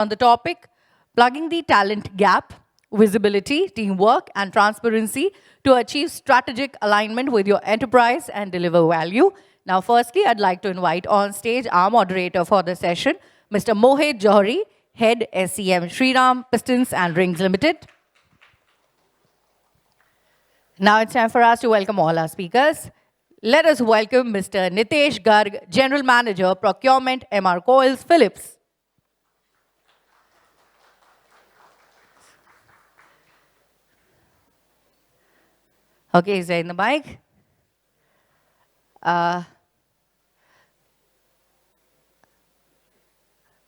on the topic, plugging the talent gap, visibility, teamwork, and transparency to achieve strategic alignment with your enterprise and deliver value. Now, firstly, I'd like to invite on stage our moderator for the session, Mr. Mohit Jauhari, Head SEM Shriram, Pistons and Rings Limited. Now it's time for us to welcome all our speakers. Let us welcome Mr. Nitesh Garg, General Manager, Procurement, MR Coils, Philips. Okay, is there in the mic?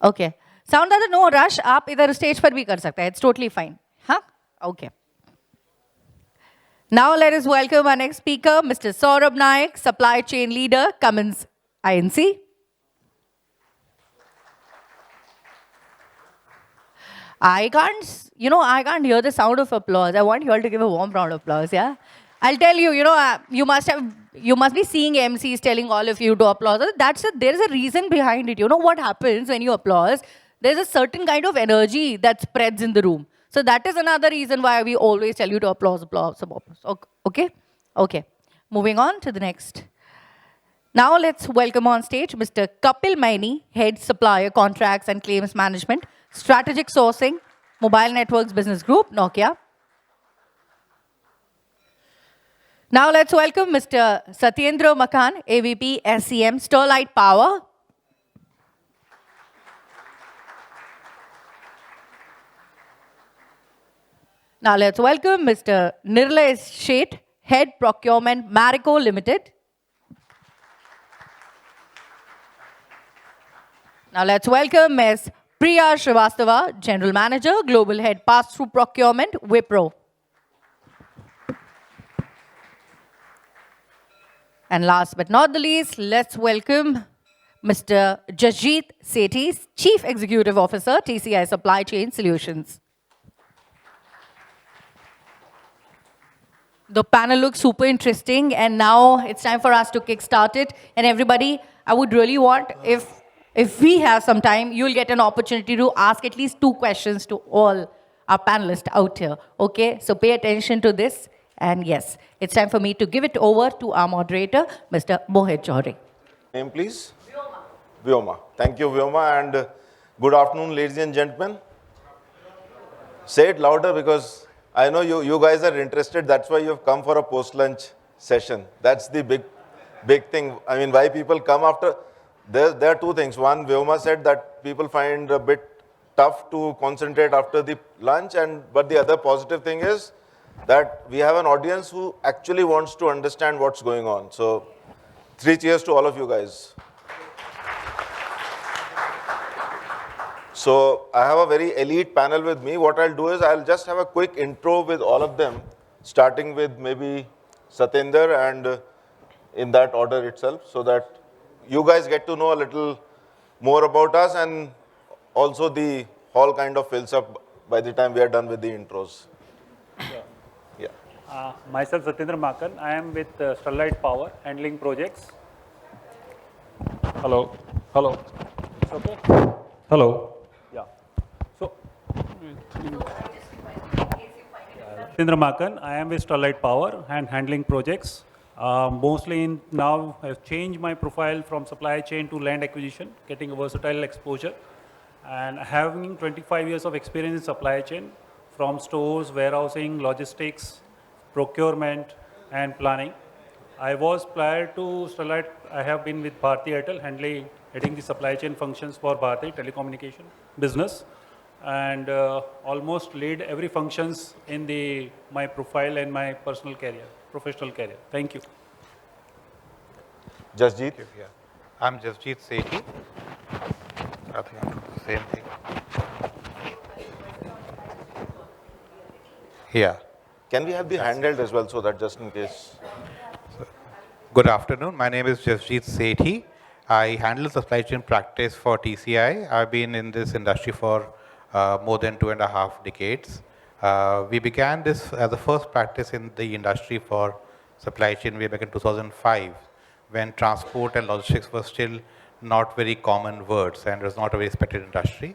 Okay. Sound that no rush, आप इधर stage पर भी कर सकते हैं. It's totally fine. Huh? Okay. Now let us welcome our next speaker, Mr. Saurabh Naik, Supply Chain Leader, Cummins INC. I can't hear the sound of applause. I want you all to give a warm round of applause, yeah? I'll tell you, you must be seeing MCs telling all of you to applaud. There's a reason behind it. You know what happens when you applause? There's a certain kind of energy that spreads in the room. So that is another reason why we always tell you to applause. Okay? Okay. Moving on to the next. Now let's welcome on stage Mr. Kapil Maini, Head Supplier Contracts and Claims Management, Strategic Sourcing, Mobile Networks Business Group, Nokia. Now let's welcome Mr. Satyendar Makan, AVP SEM, Sterlite Power. Now let's welcome Mr. Nirlay Sheth, Head Procurement, Marico Limited. Now let's welcome Ms. Priya Srivastava, General Manager, Global Head Passthrough Procurement, Wipro. And last but not the least, let's welcome Mr. Jasjit, Sethi, Chief Executive Officer, TCI Supply Chain Solutions. The panel looks super interesting, and now it's time for us to kickstart it. And everybody, I would really want, if we have some time, you'll get an opportunity to ask at least 2 questions to all our panelists out here. Okay, so pay attention to this. And yes, it's time for me to give it over to our moderator, Mr. Mohit Jauhari. Name, please? Vyoma. Thank you, Vyoma, and good afternoon, ladies and gentlemen. Say it louder because I know you guys are interested. That's why you've come for a post-lunch session. That's the big thing. I mean, why people come after. There are 2 things. One, Vyoma said that people find a bit tough to concentrate after the lunch, but the other positive thing is that we have an audience who actually wants to understand what's going on. So 3 cheers to all of you guys. So I have a very elite panel with me. What I'll do is I'll just have a quick intro with all of them, starting with maybe Satyendar and in that order itself, so that you guys get to know a little more about us, and also the hall kind of fills up by the time we are done with the intros. Yeah. Myself, Satyendar Makan. I am with Sterlite Power, handling projects. Hello. Hello. It's okay? Hello. Yeah. So, Satyendar Makan. I am with Sterlite Power and handling projects. Mostly now I've changed my profile from supply chain to land acquisition, getting a versatile exposure, and having 25 years of experience in supply chain from stores, warehousing, logistics, procurement, and planning. I was prior to Sterlite, I have been with Bharti Airtel, heading the supply chain functions for Bharti telecommunication business, and almost lead every functions in my profile and my personal career, professional career. Thank you. Jasjit. Yeah. I'm Jasjit Sethi. I think I'm the same thing. Yeah. Can we have the handheld as well, so that just in case? Good afternoon. My name is Jasjit Sethi. I handle supply chain practice for TCI. I've been in this industry for more than 2.5 decades. We began this as the first practice in the industry for supply chain way back in 2005, when transport and logistics were still not very common words and it was not a very respected industry.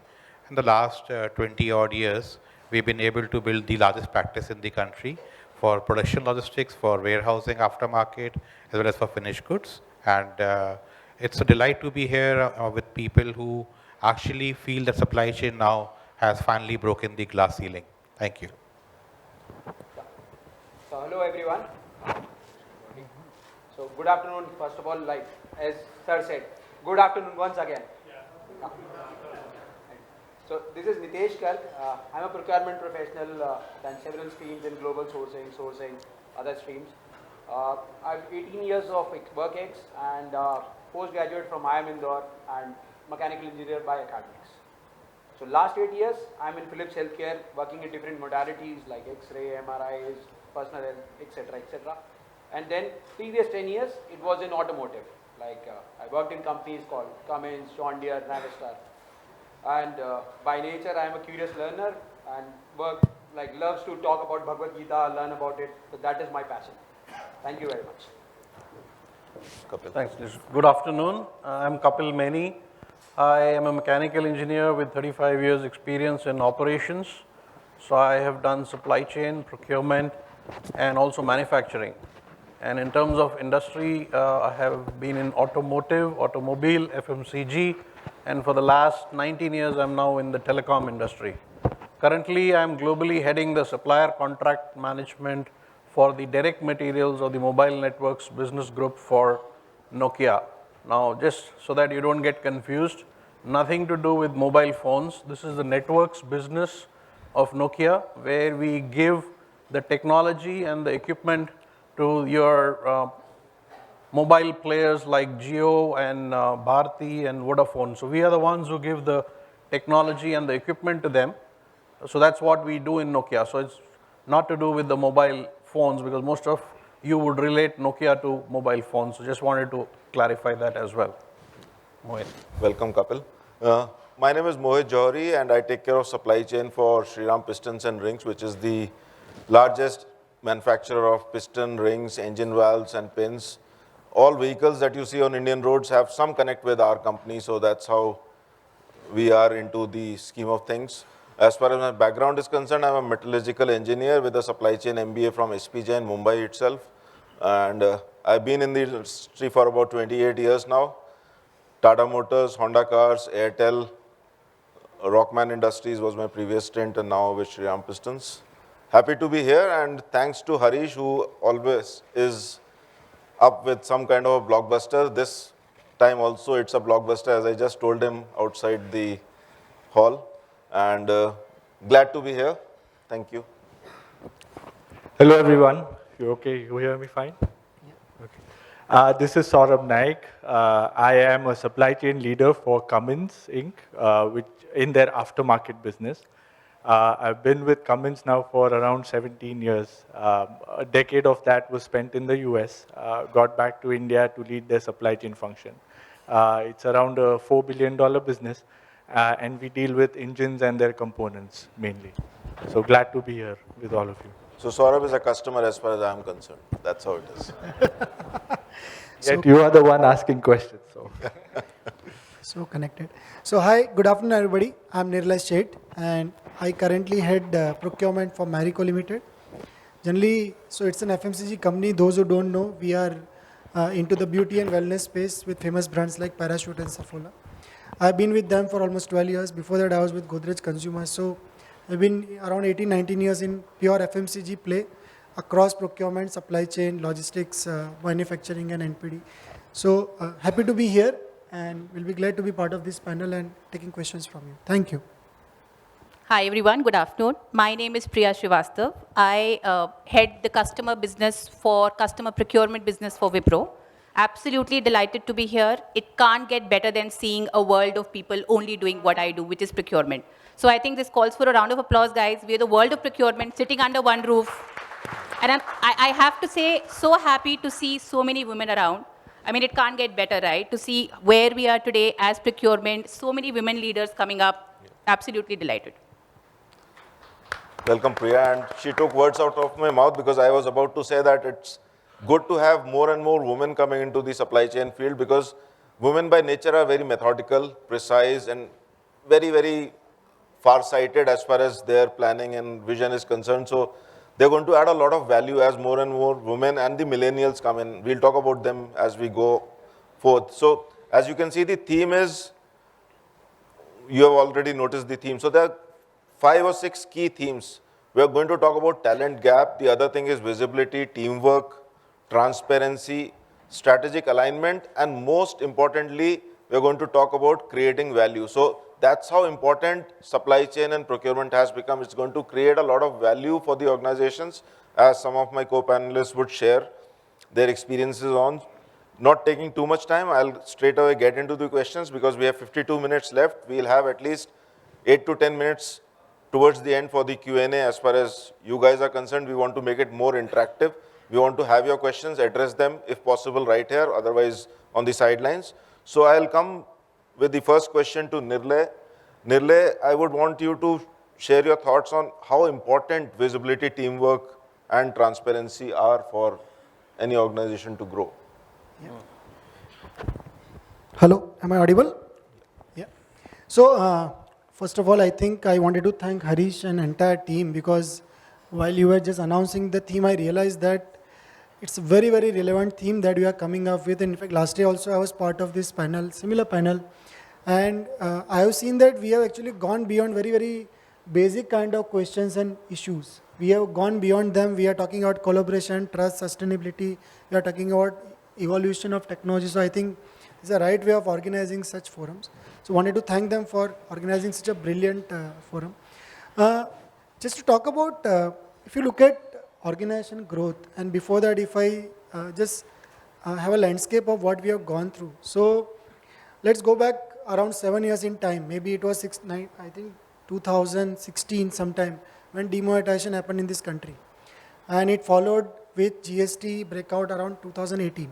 In the last 20 odd years, we've been able to build the largest practice in the country for production logistics, for warehousing aftermarket, as well as for finished goods. And it's a delight to be here with people who actually feel that supply chain now has finally broken the glass ceiling. Thank you. So hello everyone. So good afternoon. First of all, like as Sir said, good afternoon once again. Yeah. So this is Nitesh Garg. I'm a procurement professional, done several streams in global sourcing, other streams. I've 18 years of work ex and postgraduate from IIM Indore and mechanical engineer by academics. So last 8 years, I'm in Philips Healthcare, working in different modalities like X-ray, MRIs, personal health, etc., etc. And then previous 10 years, it was in automotive. Like I worked in companies called Cummins, John Deere, Navistar. And by nature, I am a curious learner and loves to talk about Bhagavad Gita, learn about it. So that is my passion. Thank you very much. Kapil. Thanks, Nish. Good afternoon. I'm Kapil Maini. I am a mechanical engineer with 35 years experience in operations. So I have done supply chain, procurement, and also manufacturing. And in terms of industry, I have been in automotive, automobile, FMCG, and for the last 19 years, I'm now in the telecom industry. Currently, I'm globally heading the supplier contract management for the direct materials of the mobile networks business group for Nokia. Now, just so that you don't get confused, nothing to do with mobile phones. This is the networks business of Nokia, where we give the technology and the equipment to your mobile players like Jio and Bharti and Vodafone. So we are the ones who give the technology and the equipment to them. So that's what we do in Nokia. So it's not to do with the mobile phones, because most of you would relate Nokia to mobile phones. So just wanted to clarify that as well. Mohit. Welcome, Kapil. My name is Mohit Jauhari, and I take care of supply chain for Shriram Pistons and Rings, which is the largest manufacturer of piston, rings, engine valves, and pins. All vehicles that you see on Indian roads have some connect with our company, so that's how we are into the scheme of things. As far as my background is concerned, I'm a metallurgical engineer with a supply chain MBA from SPJ in Mumbai itself. And I've been in the industry for about 28 years now. Tata Motors, Honda Cars, Airtel, Rockman Industries was my previous stint, and now with Shriram Pistons. Happy to be here, and thanks to Harish, who always is up with some kind of a blockbuster. This time also it's a blockbuster, as I just told him outside the hall. And glad to be here. Thank you. Hello everyone. You okay? You hear me fine? Yeah. Okay. This is Saurabh Naik. I am a supply chain leader for Cummins Inc., which in their aftermarket business. I've been with Cummins now for around 17 years. A decade of that was spent in the US. Got back to India to lead their supply chain function. It's around a $4 billion business, and we deal with engines and their components mainly. So glad to be here with all of you. So Saurabh is a customer as far as I'm concerned. That's how it is. Yet you are the one asking questions. So. So connected. So hi, good afternoon everybody. I'm Nirlay, Sheth, and I currently head procurement for Marico Limited. Generally, so it's an FMCG company. Those who don't know, we are into the beauty and wellness space with famous brands like Parachute and Saffola. I've been with them for almost 12 years. Before that, I was with Godrej Consumer. So I've been around 18, 19 years in pure FMCG play across procurement, supply chain, logistics, manufacturing, and NPD. So happy to be here, and we'll be glad to be part of this panel and taking questions from you. Thank you. Hi everyone, good afternoon. My name is Priya Srivastava. I head the customer procurement business for Wipro. Absolutely delighted to be here. It can't get better than seeing a world of people only doing what I do, which is procurement. So I think this calls for a round of applause, guys. We are the world of procurement sitting under one roof. And I have to say, so happy to see so many women around. I mean, it can't get better, right? To see where we are today as procurement, so many women leaders coming up. Absolutely delighted. Welcome, Priya. And she took words out of my mouth, because I was about to say that it's good to have more and more women coming into the supply chain field, because women by nature are very methodical, precise, and very, very far-sighted as far as their planning and vision is concerned. So they're going to add a lot of value as more and more women and the millennials come in. We'll talk about them as we go forth. So as you can see, the theme is, you have already noticed the theme. So there are 5 or 6 key themes. We are going to talk about talent gap. The other thing is visibility, teamwork, transparency, strategic alignment, and most importantly, we are going to talk about creating value. So that's how important supply chain and procurement has become. It's going to create a lot of value for the organizations, as some of my co-panelists would share their experiences on. Not taking too much time, I'll straight away get into the questions because we have 52 minutes left. We'll have at least 8 to 10 minutes towards the end for the Q&A. As far as you guys are concerned, we want to make it more interactive. We want to have your questions, address them if possible right here, otherwise on the sidelines. So I'll come with the first question to Nirlay. Nirlay, I would want you to share your thoughts on how important visibility, teamwork, and transparency are for any organization to grow. Yeah. Hello, am I audible? Yeah. So, first of all, I think I wanted to thank Harish and entire team, because while you were just announcing the theme, I realized that it's a very, very relevant theme that we are coming up with. In fact, last year also I was part of this panel, similar panel, and I have seen that we have actually gone beyond very, very basic kind of questions and issues. We have gone beyond them. We are talking about collaboration, trust, sustainability. We are talking about evolution of technology. So I think it's the right way of organizing such forums. So wanted to thank them for organizing such a brilliant forum. Just to talk about, if you look at organization growth, and before that, if I just have a landscape of what we have gone through. So let's go back around 7 years in time. Maybe it was 2016 sometime when demonetization happened in this country. And it followed with GST breakout around 2018.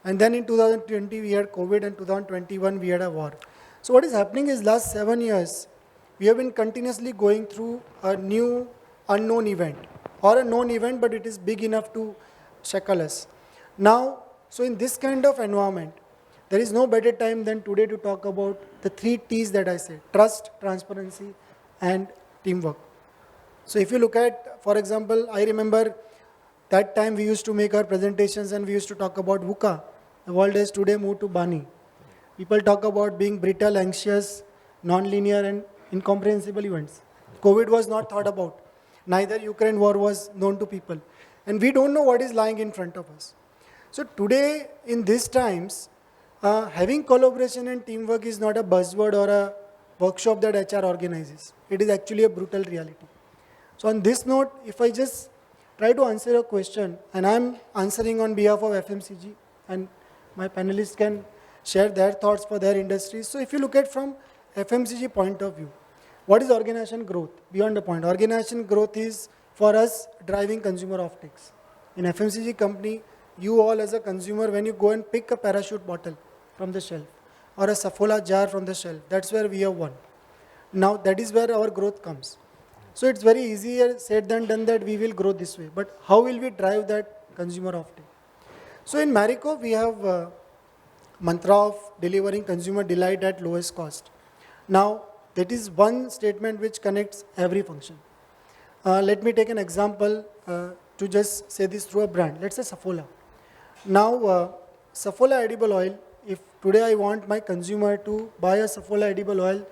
And then in 2020, we had COVID, and 2021, we had a war. So what is happening is last 7 years, we have been continuously going through a new unknown event, or a known event, but it is big enough to shackle us. Now, so in this kind of environment, there is no better time than today to talk about the 3 T's that I said: trust, transparency, and teamwork. So if you look at, for example, I remember that time we used to make our presentations and we used to talk about VUCA. The world has today moved to BANI. People talk about being brittle, anxious, non-linear, and incomprehensible events. COVID was not thought about. Neither Ukraine war was known to people. And we don't know what is lying in front of us. So today, in these times, having collaboration and teamwork is not a buzzword or a workshop that HR organizes. It is actually a brutal reality. So on this note, if I just try to answer a question, and I'm answering on behalf of FMCG, and my panelists can share their thoughts for their industries. So if you look at from FMCG point of view, what is organization growth? Beyond the point, organization growth is for us driving consumer offtakes. In FMCG company, you all as a consumer, when you go and pick a parachute bottle from the shelf or a Saffola jar from the shelf, that's where we have won. Now that is where our growth comes. So it's very easier said than done that we will grow this way. But how will we drive that consumer offtake? So in Marico, we have a mantra of delivering consumer delight at lowest cost. Now, that is one statement which connects every function. Let me take an example to just say this through a brand. Let's say Saffola. Now, Saffola edible oil, if today I want my consumer to buy a Saffola edible oil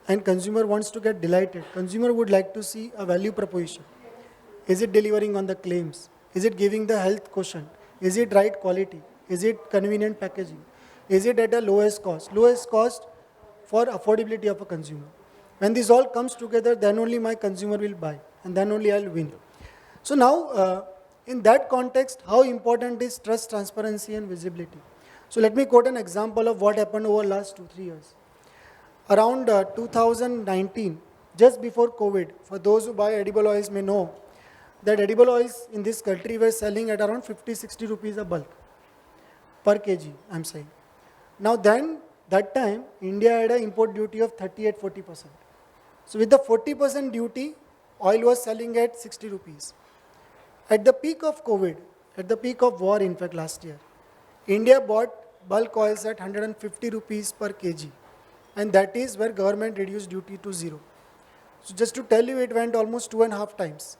and consumer wants to get delighted, consumer would like to see a value proposition. Is it delivering on the claims? Is it giving the health quotient? Is it right quality? Is it convenient packaging? Is it at a lowest cost? Lowest cost for affordability of a consumer. When this all comes together, then only my consumer will buy, and then only I'll win. So now, in that context, how important is trust, transparency, and visibility? So let me quote an example of what happened over the last 2-3 years. Around 2019, just before COVID, for those who buy edible oils may know that edible oils in this country were selling at around 50-60 rupees a bulk per kg, I'm saying. Now then, that time, India had an import duty of 38-40%. So with the 40% duty, oil was selling at 60 rupees. At the peak of COVID, at the peak of war, in fact, last year, India bought bulk oils at 150 rupees per kg. And that is where government reduced duty to 0. So just to tell you, it went almost 2.5 times.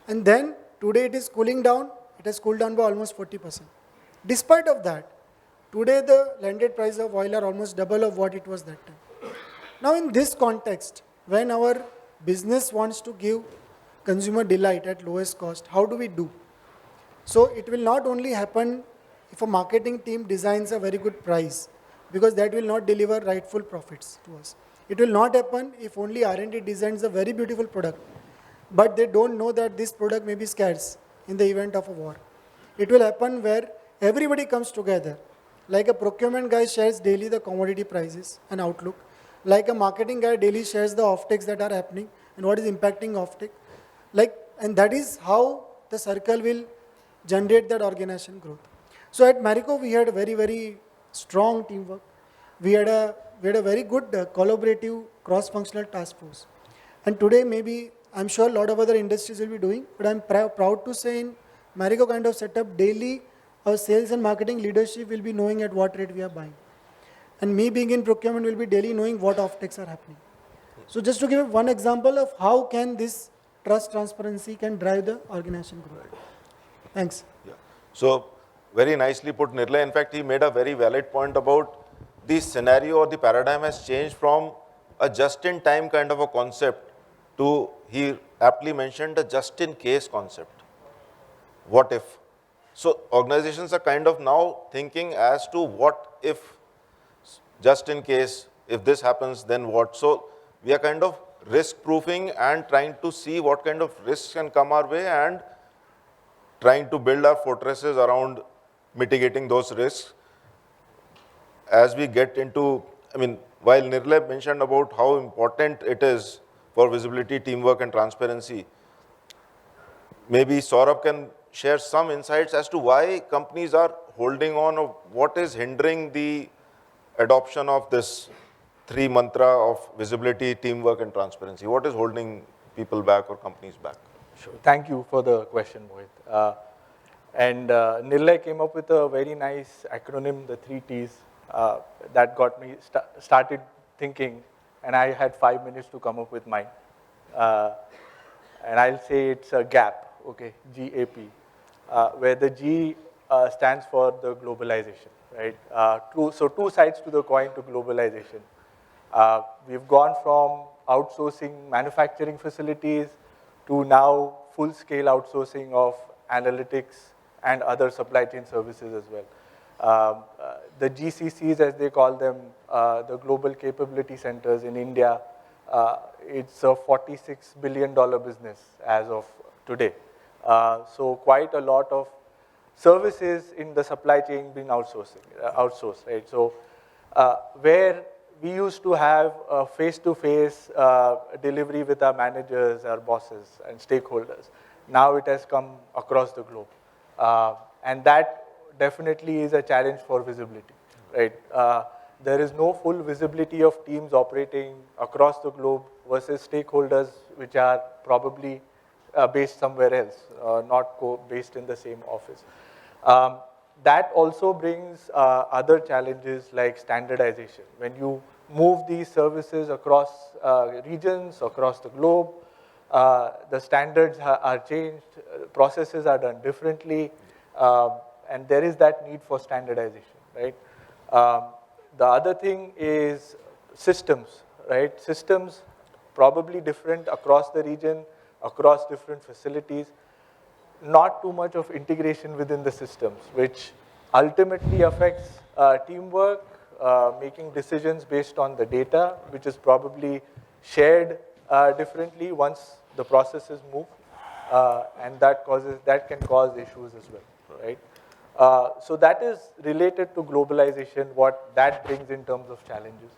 And then today it is cooling down. It has cooled down by almost 40%. Despite of that, today the landed price of oil are almost double of what it was that time. Now in this context, when our business wants to give consumer delight at lowest cost, how do we do? So it will not only happen if a marketing team designs a very good price, because that will not deliver rightful profits to us. It will not happen if only R&D designs a very beautiful product, but they don't know that this product may be scarce in the event of a war. It will happen where everybody comes together. Like a procurement guy shares daily the commodity prices and outlook. Like a marketing guy daily shares the offtakes that are happening and what is impacting offtake. And that is how the circle will generate that organization growth. So at Marico, we had a very, very strong teamwork. We had a very good collaborative cross-functional task force. And today, maybe, I'm sure a lot of other industries will be doing, but I'm proud to say in Marico kind of setup, daily, our sales and marketing leadership will be knowing at what rate we are buying. And me being in procurement will be daily knowing what offtakes are happening. So just to give one example of how can this trust transparency can drive the organization growth. Thanks. Yeah. So very nicely put, Nirlay. In fact, he made a very valid point about the scenario or the paradigm has changed from a just-in-time kind of a concept to, he aptly mentioned, a just-in-case concept. What if? So organizations are kind of now thinking as to what if, just in case, if this happens, then what? So we are kind of risk-proofing and trying to see what kind of risks can come our way and trying to build our fortresses around mitigating those risks. As we get into, while Nirlay mentioned about how important it is for visibility, teamwork, and transparency, maybe Saurabh can share some insights as to why companies are holding on, or what is hindering the adoption of this 3 mantra of visibility, teamwork, and transparency. What is holding people back or companies back? Sure. Thank you for the question, Mohit. Nirlay came up with a very nice acronym, the 3 T's, that got me started thinking, and I had 5 minutes to come up with mine. And I'll say it's a GAP, okay, G-A-P, where the G stands for the globalization, right? So 2 sides to the coin to globalization. We've gone from outsourcing manufacturing facilities to now full-scale outsourcing of analytics and other supply chain services as well. The GCCs, as they call them, the Global Capability Centers in India, it's a $46 billion business as of today. So quite a lot of services in the supply chain being outsourced, right? So where we used to have a face-to-face delivery with our managers, our bosses, and stakeholders. Now it has come across the globe. And that definitely is a challenge for visibility, right? There is no full visibility of teams operating across the globe versus stakeholders which are probably based somewhere else, not based in the same office. That also brings other challenges like standardization. When you move these services across regions, across the globe, the standards are changed, processes are done differently, and there is that need for standardization, right? The other thing is systems, right? Systems probably different across the region, across different facilities. Not too much of integration within the systems, which ultimately affects teamwork, making decisions based on the data, which is probably shared differently once the processes move, and that can cause issues as well, right? So that is related to globalization, what that brings in terms of challenges.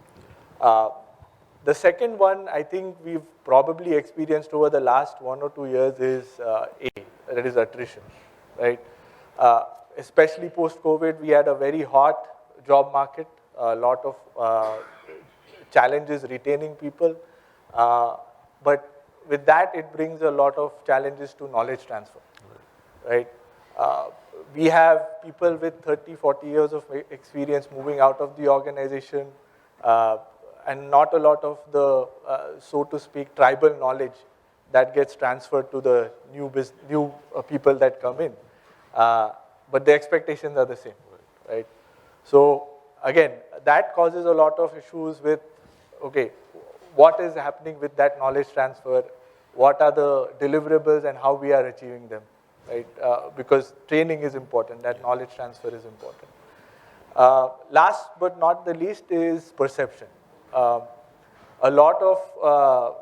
The second one I think we've probably experienced over the last 1 or 2 years is that is attrition, right? Especially post-COVID, we had a very hot job market, a lot of challenges retaining people, but with that it brings a lot of challenges to knowledge transfer, right? We have people with 30, 40 years of experience moving out of the organization. and not a lot of the, so to speak, tribal knowledge that gets transferred to the new people that come in. But the expectations are the same, right? So again, that causes a lot of issues with, okay, what is happening with that knowledge transfer? What are the deliverables and how we are achieving them, right? Because training is important, that knowledge transfer is important. Last but not the least is perception. A lot of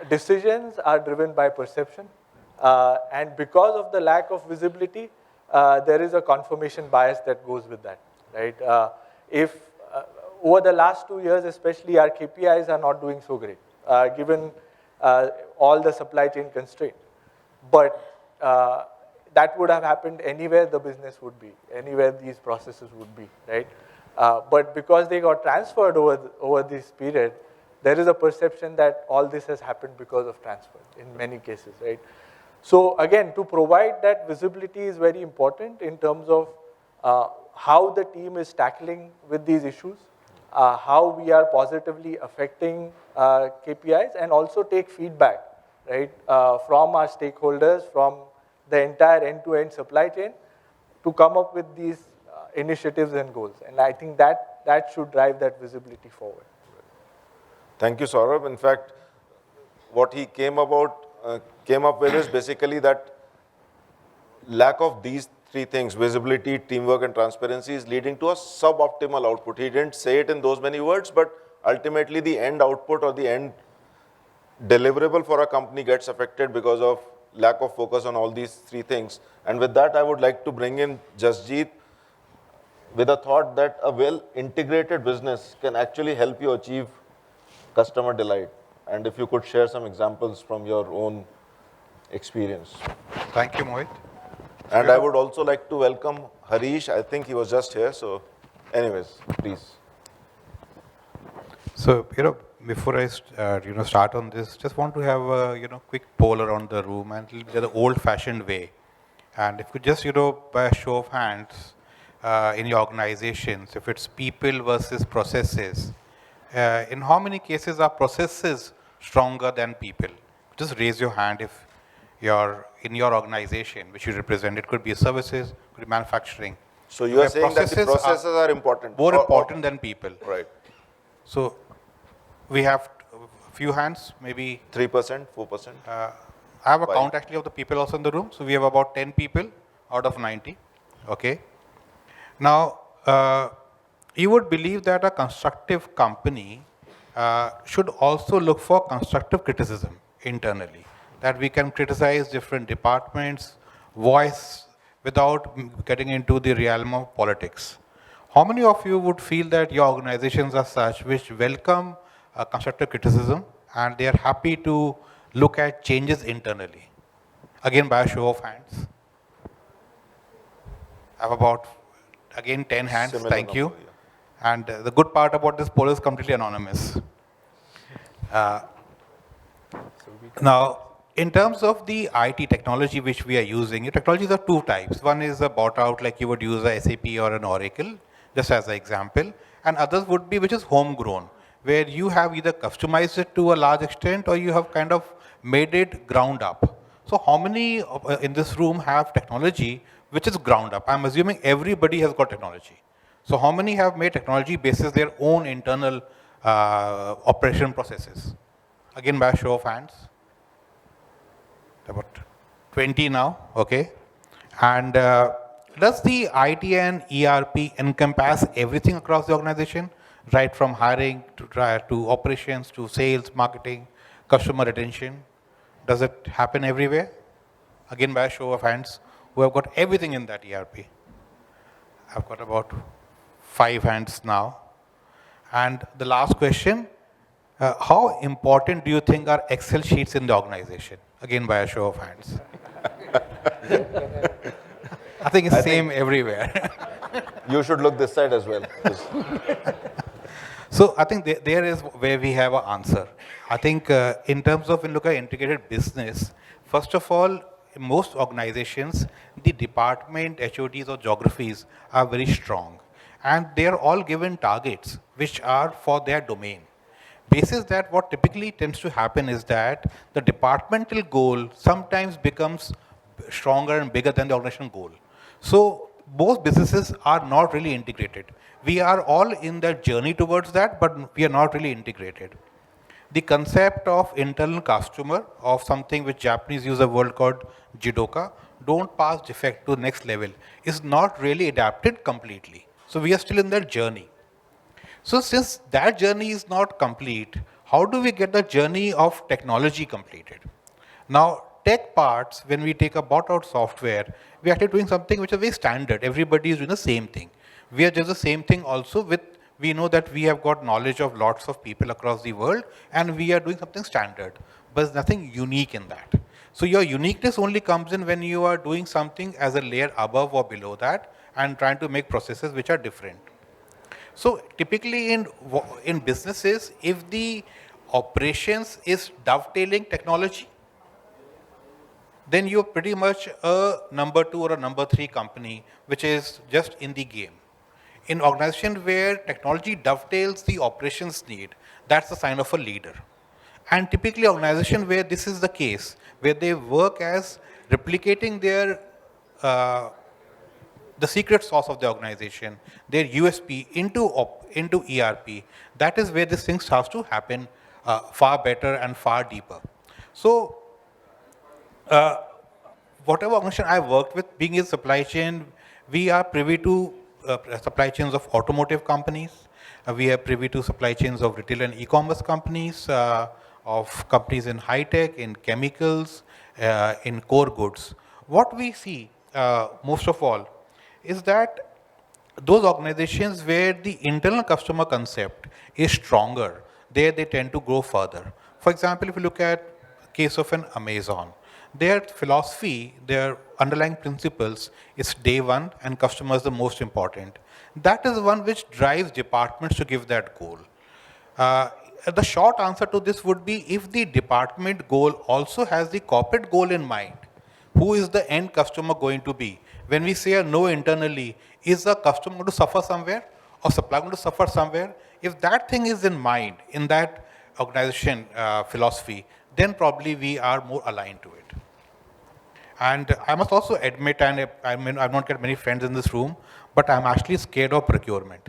decisions are driven by perception, and because of the lack of visibility, there is a confirmation bias that goes with that, right? If over the last 2 years, especially, our KPIs are not doing so great, given all the supply chain constraint. But that would have happened anywhere the business would be, anywhere these processes would be, right? But because they got transferred over this period, there is a perception that all this has happened because of transfer in many cases, right? So again, to provide that visibility is very important in terms of how the team is tackling with these issues, how we are positively affecting KPIs, and also take feedback, right, from our stakeholders, from the entire end-to-end supply chain to come up with these initiatives and goals. And I think that should drive that visibility forward. Thank you, Saurabh. In fact, what he came up with is basically that lack of these three things, visibility, teamwork, and transparency, is leading to a suboptimal output. He didn't say it in those many words, but ultimately the end output or the end deliverable for a company gets affected because of lack of focus on all these three things. And with that, I would like to bring in Jasjit with a thought that a well-integrated business can actually help you achieve customer delight. And if you could share some examples from your own experience. Thank you, Mohit. And I would also like to welcome Harish. I think he was just here. So anyways, please. So, before I start on this, just want to have a quick poll around the room, and it'll be the old-fashioned way. And if you just by a show of hands in your organizations, if it's people versus processes, in how many cases are processes stronger than people? Just raise your hand if you're in your organization, which you represent. It could be services, could be manufacturing. So you are saying that the processes are important. More important than people. Right. So we have a few hands, maybe 3%, 4%. I have a count actually of the people also in the room. So we have about 10 people out of 90. Okay. Now, you would believe that a constructive company should also look for constructive criticism internally. That we can criticize different departments, voice without getting into the realm of politics. How many of you would feel that your organizations are such which welcome constructive criticism and they are happy to look at changes internally? Again, by a show of hands. I have about, again, 10 hands. Similar Thank you. number, yeah. And the good part about this poll is completely anonymous. Now, in terms of the IT technology which we are using, technologies are two types. One is bought out, like you would use a SAP or an Oracle, just as an example. And others would be which is homegrown, where you have either customized it to a large extent or you have kind of made it ground up. So how many in this room have technology which is ground up? I'm assuming everybody has got technology. So how many have made technology basis their own internal operation processes? Again, by a show of hands. About 20 now, okay. And does the IT and ERP encompass everything across the organization, right from hiring to operations to sales, marketing, customer retention? Does it happen everywhere? Again, by a show of hands, who have got everything in that ERP? I've got about 5 hands now. And the last question, how important do you think are Excel sheets in the organization? Again, by a show of hands. I think it's same everywhere. You should look this side as well. So I think there is where we have an answer. I think in terms of when you look at integrated business, first of all, in most organizations, the department, HODs or geographies are very strong. And they are all given targets which are for their domain. basis that what typically tends to happen is that the departmental goal sometimes becomes stronger and bigger than the organizational goal. So both businesses are not really integrated. We are all in that journey towards that, but we are not really integrated. The concept of internal customer, of something which Japanese use a word called jidoka, don't pass defect to the next level, is not really adapted completely. So we are still in that journey. So since that journey is not complete, how do we get the journey of technology completed? Now, tech parts, when we take a bought out software, we are actually doing something which is very standard. Everybody is doing the same thing. We are just the same thing also with, we know that we have got knowledge of lots of people across the world, and we are doing something standard, but there's nothing unique in that. So your uniqueness only comes in when you are doing something as a layer above or below that and trying to make processes which are different. So typically in businesses, if the operations is dovetailing technology, then you're pretty much a number 2 or a number 3 company, which is just in the game. In organization where technology dovetails the operations need, that's a sign of a leader. And typically organization where this is the case, where they work as replicating their the secret sauce of the organization, their USP into ERP, that is where this thing starts to happen far better and far deeper. So whatever organization I worked with, being in supply chain, we are privy to supply chains of automotive companies. We are privy to supply chains of retail and e-commerce companies, of companies in high tech, in chemicals, in core goods. What we see most of all is that those organizations where the internal customer concept is stronger, there they tend to grow further. For example, if you look at case of an Amazon, their philosophy, their underlying principles is day one and customer is the most important. That is one which drives departments to give that goal. The short answer to this would be, if the department goal also has the corporate goal in mind, who is the end customer going to be? When we say a no internally, is the customer going to suffer somewhere or supplier going to suffer somewhere? If that thing is in mind in that organization philosophy, then probably we are more aligned to it. And I must also admit, and I mean, I've not got many friends in this room, but I'm actually scared of procurement.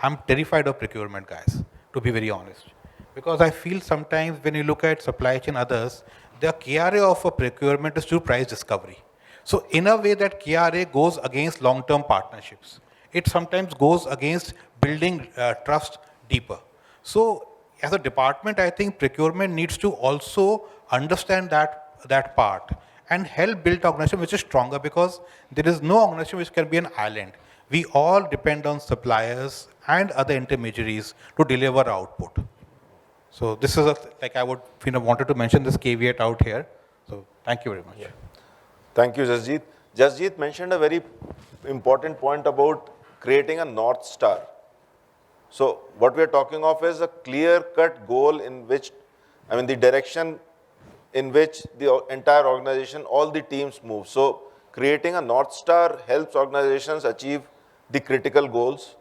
I'm terrified of procurement, guys, to be very honest. Because I feel sometimes when you look at supply chain others, the KRA of a procurement is to price discovery. So in a way that KRA goes against long-term partnerships. It sometimes goes against building trust deeper. So as a department, I think procurement needs to also understand that part and help build an organization which is stronger, because there is no organization which can be an island. We all depend on suppliers and other intermediaries to deliver output. So this is like I would wanted to mention this caveat out here. So thank you very much. Yeah. Thank you, Jasjit. Jasjit mentioned a very important point about creating a North Star. So what we are talking of is a clear-cut goal in which, I mean, the direction in which the entire organization, all the teams move. So creating a North Star helps organizations achieve the critical goals.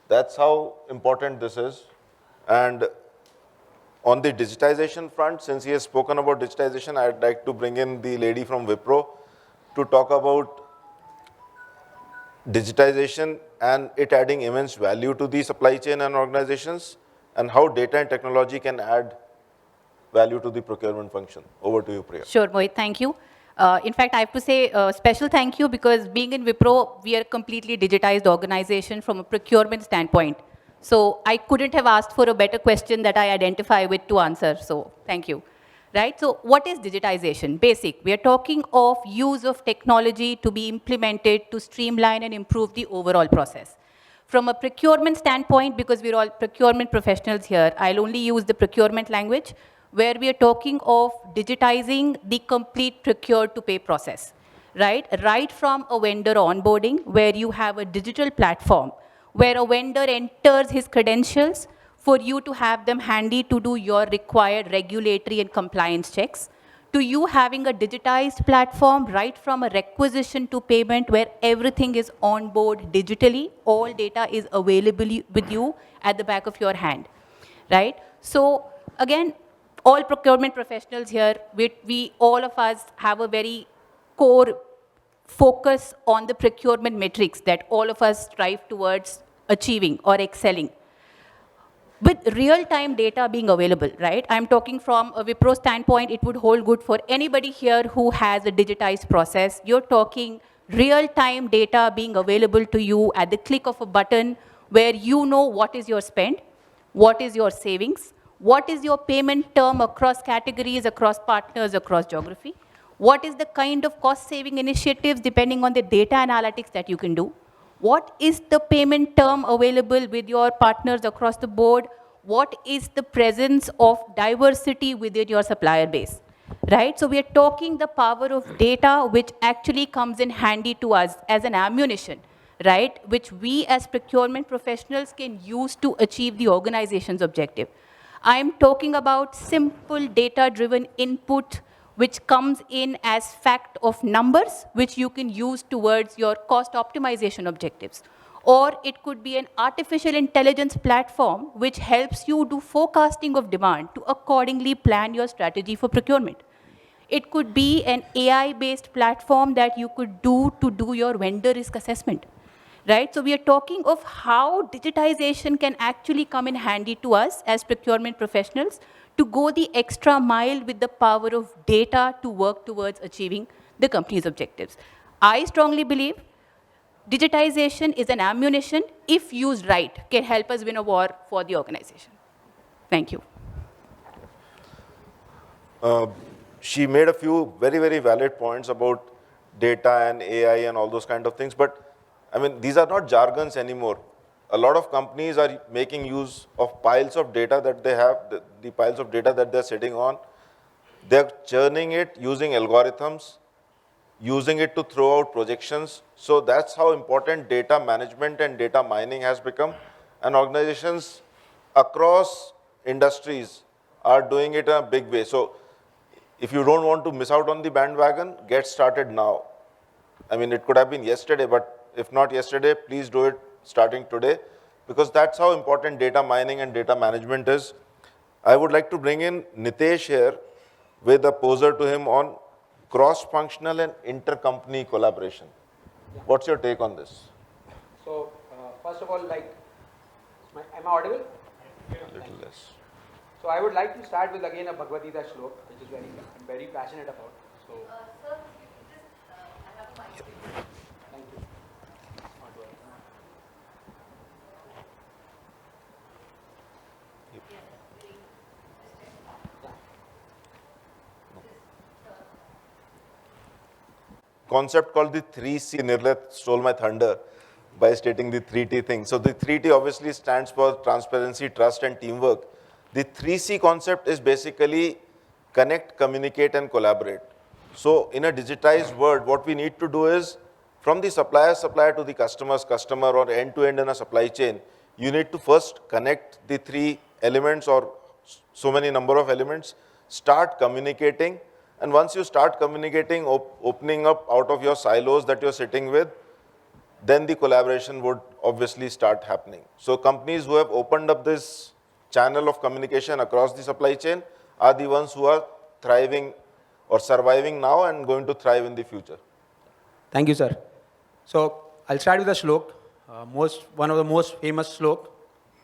That's how important this is. And on the digitization front, since he has spoken about digitization, I'd like to bring in the lady from Wipro to talk about digitization and it adding immense value to the supply chain and organizations, and how data and technology can add value to the procurement function. Over to you, Priya. Sure, Mohit, thank you. In fact, I have to say a special thank you, because being in Wipro, we are a completely digitized organization from a procurement standpoint. So I couldn't have asked for a better question that I identify with to answer. So thank you. Right? So what is digitization? Basic. We are talking of use of technology to be implemented to streamline and improve the overall process. From a procurement standpoint, because we're all procurement professionals here, I'll only use the procurement language, where we are talking of digitizing the complete procure-to-pay process, right? Right from a vendor onboarding, where you have a digital platform, where a vendor enters his credentials for you to have them handy to do your required regulatory and compliance checks, to you having a digitized platform right from a requisition to payment, where everything is on board digitally, all data is available with you at the back of your hand. right? So again, all procurement professionals here, we all of us have a very core focus on the procurement metrics that all of us strive towards achieving or excelling. With real-time data being available, right? I'm talking from a Wipro standpoint, it would hold good for anybody here who has a digitized process. You're talking real-time data being available to you at the click of a button where you know what is your spend, what is your savings, what is your payment term across categories, across partners, across geography, what is the kind of cost-saving initiatives depending on the data analytics that you can do, what is the payment term available with your partners across the board, what is the presence of diversity within your supplier base, right? So we are talking the power of data which actually comes in handy to us as an ammunition, right? Which we as procurement professionals can use to achieve the organization's objective. I'm talking about simple data-driven input which comes in as fact of numbers, which you can use towards your cost optimization objectives. Or it could be an artificial intelligence platform which helps you do forecasting of demand to accordingly plan your strategy for procurement. It could be an AI-based platform that you could do to do your vendor risk assessment, right? So we are talking of how digitization can actually come in handy to us as procurement professionals to go the extra mile with the power of data to work towards achieving the company's objectives. I strongly believe digitization is an ammunition, if used right, can help us win a war for the organization. Thank you. She made a few very, very valid points about data and AI and all those kind of things, but I mean, these are not jargons anymore. A lot of companies are making use of piles of data that they have, the piles of data that they're sitting on. They're churning it using algorithms, using it to throw out projections. So that's how important data management and data mining has become. And organizations across industries are doing it in a big way. So if you don't want to miss out on the bandwagon, get started now. I mean, it could have been yesterday, but if not yesterday, please do it starting today, because that's how important data mining and data management is. I would like to bring in Nitesh here with a poser to him on cross-functional and inter-company collaboration. Yeah. What's your take on this? So, first of all, am I audible? A little less. So I would like to start with again a Bhagavad Gita shlok, which is I'm very passionate about. So, Sir, I have a mic. thank you. Concept called the 3C. Nirlay stole my thunder by stating the 3T thing. So the 3T obviously stands for transparency, trust, and teamwork. The 3C concept is basically connect, communicate, and collaborate. So in a digitized world, what we need to do is from the supplier to the customer, or end-to-end in a supply chain, you need to first connect the three elements or so many number of elements, start communicating, and once you start communicating, opening up out of your silos that you're sitting with, then the collaboration would obviously start happening. So companies who have opened up this channel of communication across the supply chain are the ones who are thriving or surviving now and going to thrive in the future. Thank you, sir. So I'll start with a shlok, one of the most famous shlok.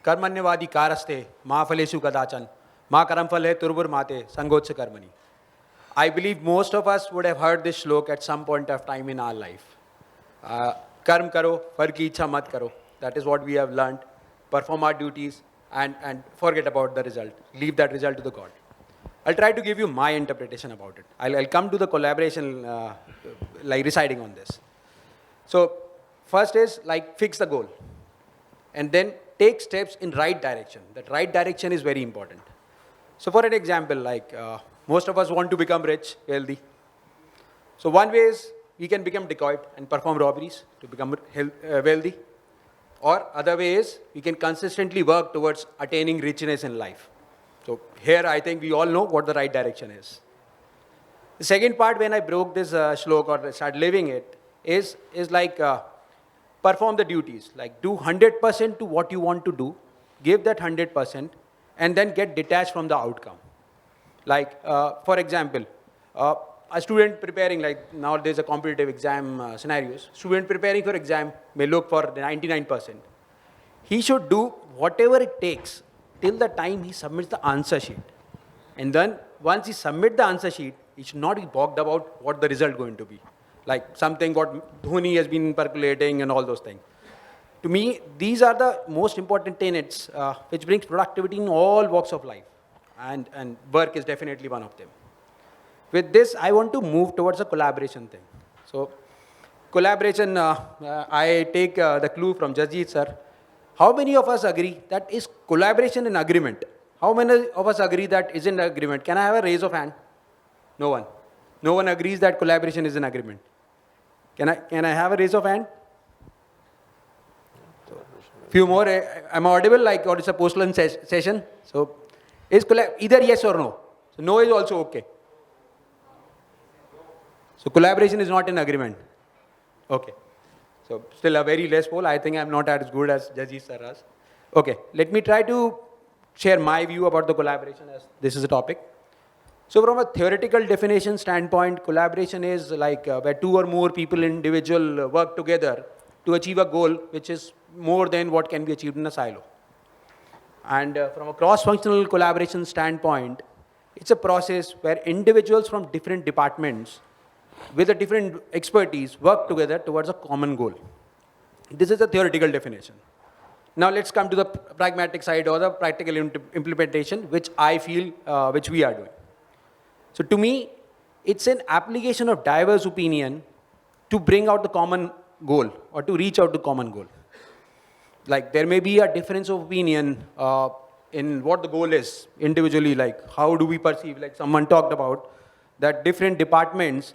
Karmanyavadi karaste, ma phaleshu kadachan, ma karam phale turbur mate, sangotsa karmani. I believe most of us would have heard this shlok at some point of time in our life. Karm karo, far ki ichha mat karo. That is what we have learned. Perform our duties and forget about the result. Leave that result to the God. I'll try to give you my interpretation about it. I'll come to the collaboration residing on this. So first is fix the goal and then take steps in right direction. That right direction is very important. So for an example, most of us want to become rich, wealthy. So one way is we can become dacoit and perform robberies to become wealthy. Or other way is we can consistently work towards attaining richness in life. So here I think we all know what the right direction is. The second part, when I broke this shlok or started living it, is perform the duties. Do 100% to what you want to do, give that 100%, and then get detached from the outcome. Like, for example, a student preparing, like now there's a competitive exam scenarios, student preparing for exam may look for 99%. He should do whatever it takes till the time he submits the answer sheet. And then once he submits the answer sheet, he should not be bogged about what the result going to be. Like something what Dhoni has been percolating and all those things. To me, these are the most important tenets which brings productivity in all walks of life. And work is definitely one of them. With this, I want to move towards a collaboration thing. So collaboration, I take the clue from Jasjit sir. How many of us agree that is collaboration an agreement? How many of us agree that isn't an agreement? Can I have a raise of hand? No one. No one agrees that collaboration is an agreement. Can I have a raise of hand? Few more. Am I audible? Like, or it's a post-lunch session? So, is either yes or no? So, no is also okay. So, collaboration is not an agreement. Okay. So, still a very less poll. I think I'm not as good as Jasjit sir was. Okay. Let me try to share my view about the collaboration as this is a topic. So, from a theoretical definition standpoint, collaboration is like where two or more people, individual, work together to achieve a goal which is more than what can be achieved in a silo. And from a cross-functional collaboration standpoint, it's a process where individuals from different departments with a different expertise work together towards a common goal. This is a theoretical definition. Now let's come to the pragmatic side or the practical implementation, which I feel which we are doing. So to me, it's an application of diverse opinion to bring out the common goal or to reach out to common goal. Like there may be a difference of opinion in what the goal is individually, like how do we perceive, like someone talked about that different departments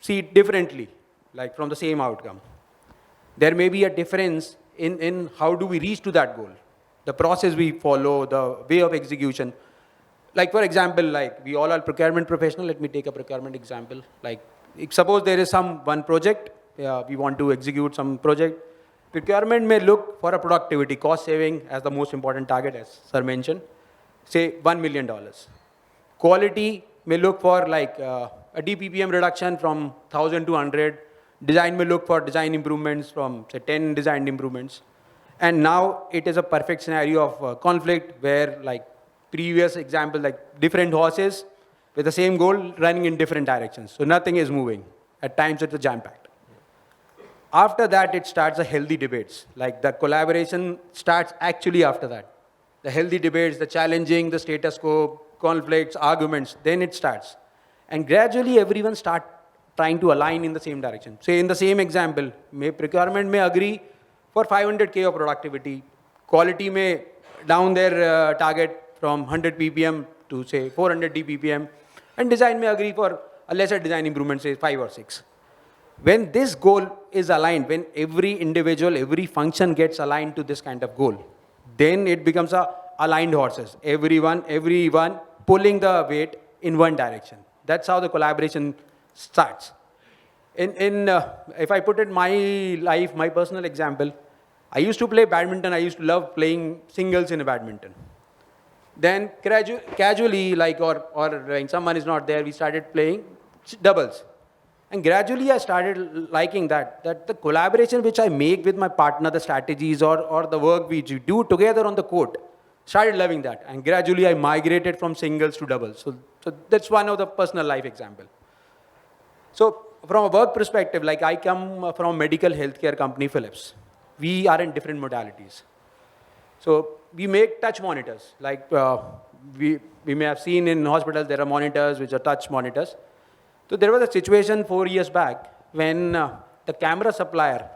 see it differently, like from the same outcome. There may be a difference in how do we reach to that goal, the process we follow, the way of execution. Like for example, like we all are procurement professional. Let me take a procurement example. Like suppose there is one project, we want to execute some project. Procurement may look for a productivity, cost saving as the most important target, as sir mentioned, say $1 million. Quality may look for like a DPPM reduction from 1,000 to 100. Design may look for design improvements from say 10 design improvements. And now it is a perfect scenario of conflict where like previous example, like different horses with the same goal running in different directions. So nothing is moving. At times it's a jam-packed. After that, it starts a healthy debates. Like the collaboration starts actually after that. The healthy debates, the challenging, the status quo, conflicts, arguments, then it starts. And gradually everyone start trying to align in the same direction. Say in the same example, procurement may agree for 500K of productivity. Quality may down their target from 100 ppm to say 400 dppm. And design may agree for a lesser design improvement, say 5 or 6. When this goal is aligned, when every individual, every function gets aligned to this kind of goal, then it becomes a aligned horses. Everyone pulling the weight in one direction. That's how the collaboration starts. If I put it my life, my personal example, I used to play badminton. I used to love playing singles in a badminton. Then casually, like or when someone is not there, we started playing doubles. And gradually I started liking that the collaboration which I make with my partner, the strategies or the work we do together on the court, started loving that. And gradually I migrated from singles to doubles. So that's one of the personal life example. So from a work perspective, like I come from a medical healthcare company, Philips. We are in different modalities. So we make touch monitors. Like we may have seen in hospitals, there are monitors which are touch monitors. So there was a situation 4 years back when the camera supplier,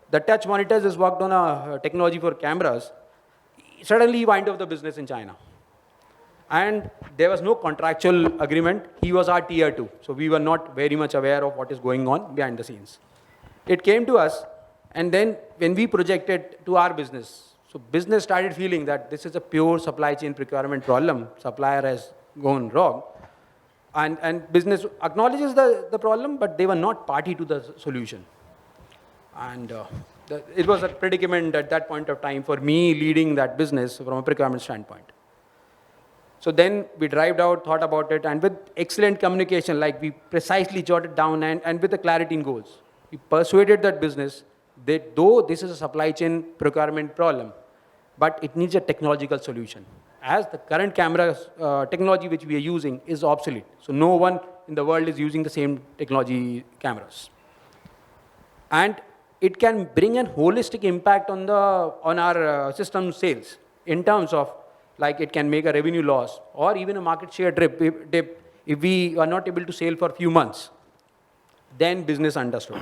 the touch monitors has worked on a technology for cameras, suddenly wind up the business in China. And there was no contractual agreement. He was our tier 2. So we were not very much aware of what is going on behind the scenes. It came to us, and then when we projected to our business, so business started feeling that this is a pure supply chain procurement problem. Supplier has gone wrong. And business acknowledges the problem, but they were not party to the solution. And it was a predicament at that point of time for me leading that business from a procurement standpoint. So then we drived out, thought about it, and with excellent communication, like we precisely jotted down and with the clarity in goals, we persuaded that business that though this is a supply chain procurement problem, but it needs a technological solution. As the current camera technology which we are using is obsolete. So no one in the world is using the same technology cameras. And it can bring a holistic impact on our system sales in terms of, like, it can make a revenue loss or even a market share dip if we are not able to sell for a few months. Then business understood.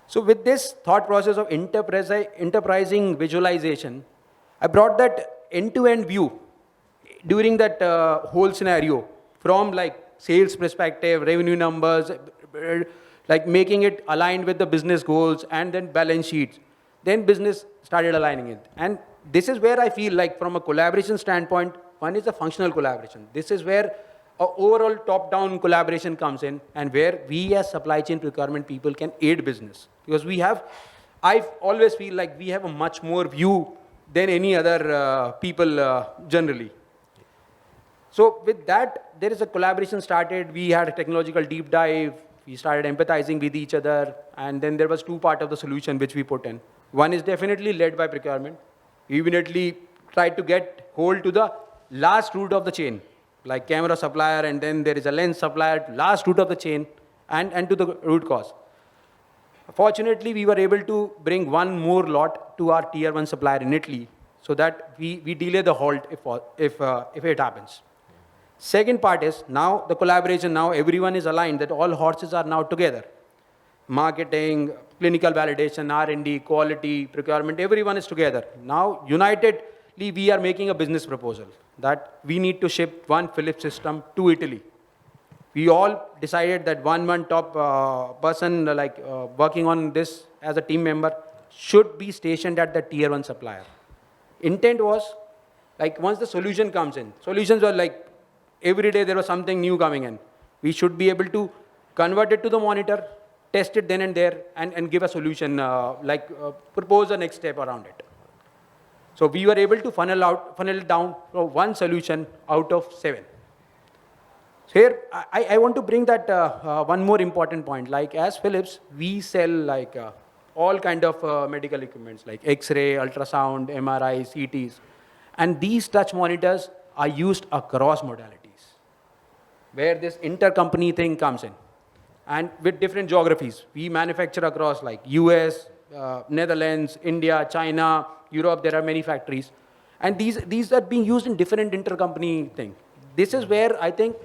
So with this thought process of enterprising visualization, I brought that end-to-end view during that whole scenario from like sales perspective, revenue numbers, like making it aligned with the business goals and then balance sheets. Then business started aligning it. And this is where I feel like from a collaboration standpoint, one is a functional collaboration. This is where overall top-down collaboration comes in and where we as supply chain procurement people can aid business. Because I always feel like we have a much more view than any other people generally. So with that, there is a collaboration started. We had a technological deep dive. We started empathizing with each other. And then there was two parts of the solution which we put in. One is definitely led by procurement. We immediately tried to get hold to the last root of the chain, like camera supplier, and then there is a lens supplier, last root of the chain, and to the root cause. Fortunately, we were able to bring one more lot to our tier 1 supplier in Italy so that we delay the halt if it happens. Second part is now the collaboration, now everyone is aligned that all horses are now together. Marketing, clinical validation, R&D, quality, procurement, everyone is together. Now, unitedly, we are making a business proposal that we need to ship one Philips system to Italy. We all decided that one top person working on this as a team member should be stationed at the tier 1 supplier. Intent was, like, once the solution comes in, solutions were like, every day there was something new coming in. We should be able to convert it to the monitor, test it then and there, and give a solution, propose a next step around it. So we were able to funnel down one solution out of 7. So here, I want to bring that one more important point. Like as Philips, we sell all kind of medical equipments like X-ray, ultrasound, MRI, CTs. And these touch monitors are used across modalities, where this intercompany thing comes in. And with different geographies, we manufacture across like US, Netherlands, India, China, Europe, there are many factories. And these are being used in different intercompany thing. This is where I think,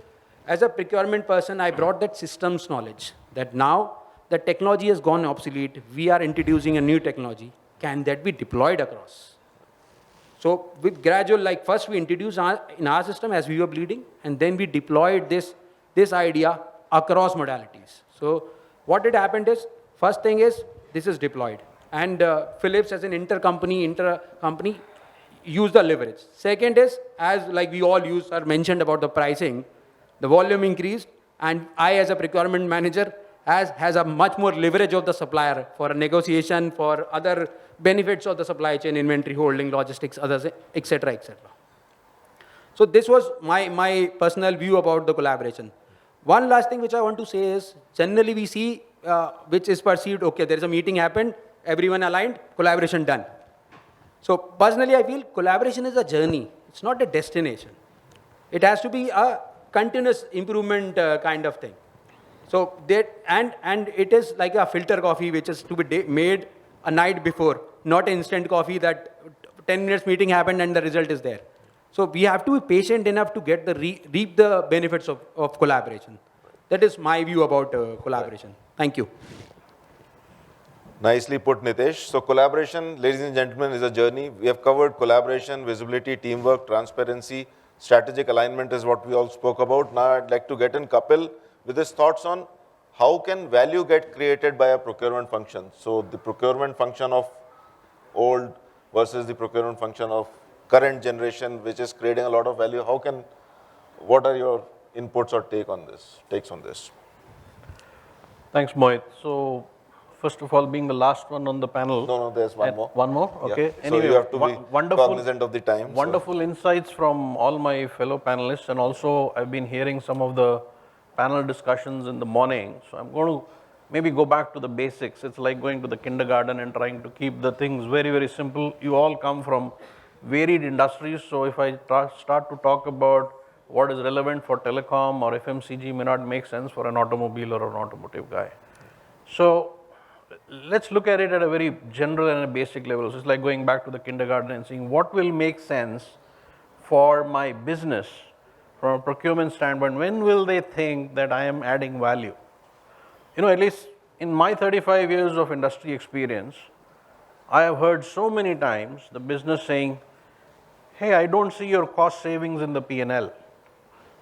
as a procurement person, I brought that systems knowledge, that now the technology has gone obsolete, we are introducing a new technology. Can that be deployed across? So with gradual, like first we introduced in our system as we were bleeding, and then we deployed this idea across modalities. So what had happened is, first thing is, this is deployed. And Philips as an intercompany use the leverage. Second is, as like we all use or mentioned about the pricing, the volume increased, and I as a procurement manager has a much more leverage of the supplier for a negotiation, for other benefits of the supply chain, inventory holding, logistics, others, etc., etc. So this was my personal view about the collaboration. One last thing which I want to say is, generally we see, which is perceived, okay, there is a meeting happened, everyone aligned, collaboration done. So personally I feel collaboration is a journey, it's not a destination. It has to be a continuous improvement kind of thing. So and it is like a filter coffee which is to be made a night before, not an instant coffee that 10 minutes meeting happened and the result is there. So we have to be patient enough to get reap the benefits of collaboration. That is my view about collaboration. Thank you. Nicely put, Nitesh. So collaboration, ladies and gentlemen, is a journey. We have covered collaboration, visibility, teamwork, transparency, strategic alignment is what we all spoke about. Now I'd like to get in Kapil with his thoughts on how can value get created by a procurement function. So the procurement function of old versus the procurement function of current generation, which is creating a lot of value. What are your inputs or takes on this? Thanks, Mohit. So first of all, being the last one on the panel. No, there's one more. One more? Okay. Yeah. Anyway, so you have to be wonderful, cognizant of the time. Wonderful insights from all my fellow panelists, and also I've been hearing some of the panel discussions in the morning. So I'm going to maybe go back to the basics. It's like going to the kindergarten and trying to keep the things very, very simple. You all come from varied industries. So if I start to talk about what is relevant for telecom or FMCG may not make sense for an automobile or an automotive guy. So let's look at it at a very general and a basic level. So it's like going back to the kindergarten and seeing what will make sense for my business from a procurement standpoint. When will they think that I am adding value? You know, at least in my 35 years of industry experience, I have heard so many times the business saying, hey, I don't see your cost savings in the P&L.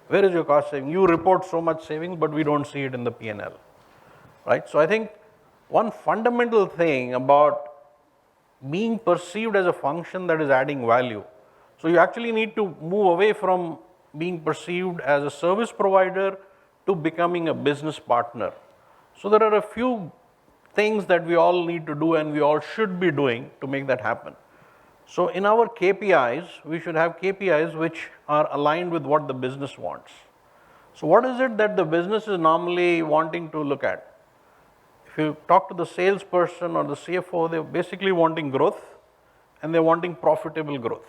Where is your cost saving? You report so much savings, but we don't see it in the P&L, right? So I think one fundamental thing about being perceived as a function that is adding value. So you actually need to move away from being perceived as a service provider to becoming a business partner. So there are a few things that we all need to do and we all should be doing to make that happen. So in our KPIs, we should have KPIs which are aligned with what the business wants. So what is it that the business is normally wanting to look at? If you talk to the salesperson or the CFO, they're basically wanting growth and they're wanting profitable growth.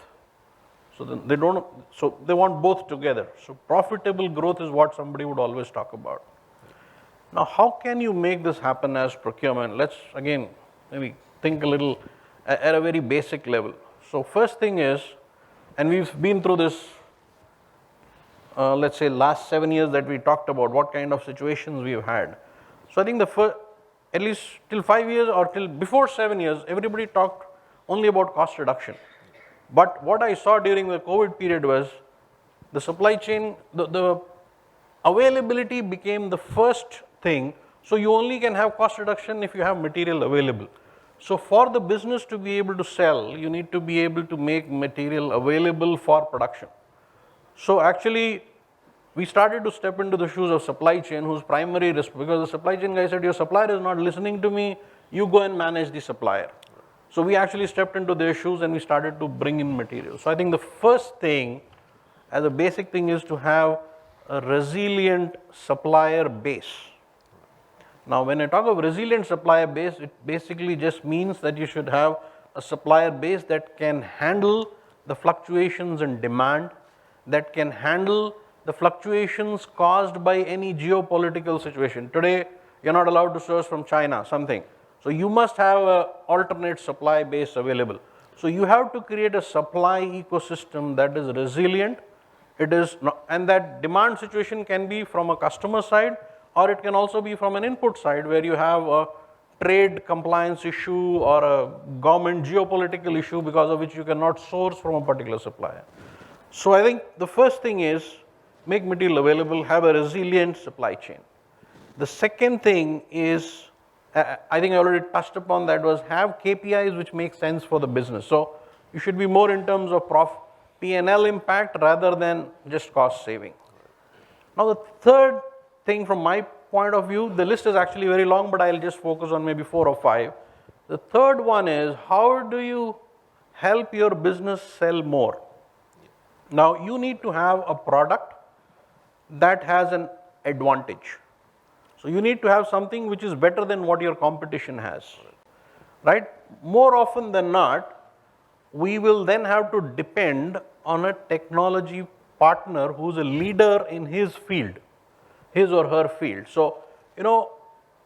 So they want both together. So profitable growth is what somebody would always talk about. Now, how can you make this happen as procurement? Let's again maybe think a little at a very basic level. So first thing is, and we've been through this, let's say last 7 years that we talked about what kind of situations we've had. So I think the first, at least till 5 years or till before 7 years, everybody talked only about cost reduction. But what I saw during the COVID period was the supply chain, the availability became the first thing. So you only can have cost reduction if you have material available. So for the business to be able to sell, you need to be able to make material available for production. So actually, we started to step into the shoes of supply chain, whose primary risk, because the supply chain guy said, your supplier is not listening to me, you go and manage the supplier. So we actually stepped into their shoes and we started to bring in material. So I think the first thing, as a basic thing, is to have a resilient supplier base. Now, when I talk of resilient supplier base, it basically just means that you should have a supplier base that can handle the fluctuations in demand, that can handle the fluctuations caused by any geopolitical situation. Today, you're not allowed to source from China, something. So you must have an alternate supply base available. So you have to create a supply ecosystem that is resilient. It is not, and that demand situation can be from a customer side, or it can also be from an input side where you have a trade compliance issue or a government geopolitical issue because of which you cannot source from a particular supplier. So I think the first thing is make material available, have a resilient supply chain. The second thing is, I think I already touched upon that, was have KPIs which make sense for the business. So you should be more in terms of P&L impact rather than just cost saving. Now the third thing from my point of view, the list is actually very long, but I'll just focus on maybe 4 or 5. The third one is, how do you help your business sell more? Now you need to have a product that has an advantage. So you need to have something which is better than what your competition has, right? More often than not, we will then have to depend on a technology partner who's a leader in his field, his or her field. So, you know,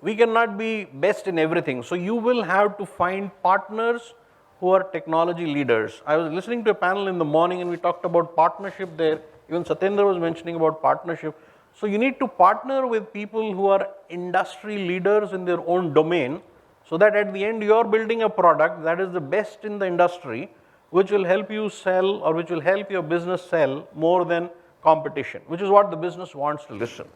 we cannot be best in everything. So you will have to find partners who are technology leaders. I was listening to a panel in the morning and we talked about partnership there. Even Satyendar was mentioning about partnership. So you need to partner with people who are industry leaders in their own domain, so that at the end you're building a product that is the best in the industry, which will help you sell, or which will help your business sell more than competition, which is what the business wants to listen.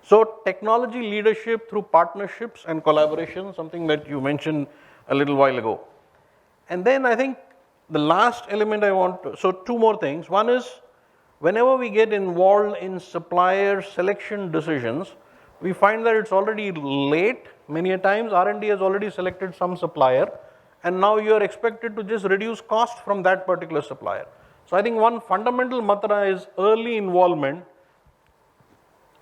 So technology leadership through partnerships and collaboration, something that you mentioned a little while ago. And then I think the last element I want to, so 2 more things. One is, whenever we get involved in supplier selection decisions, we find that it's already late. Many a times R&D has already selected some supplier, and now you are expected to just reduce cost from that particular supplier. So I think one fundamental mantra is early involvement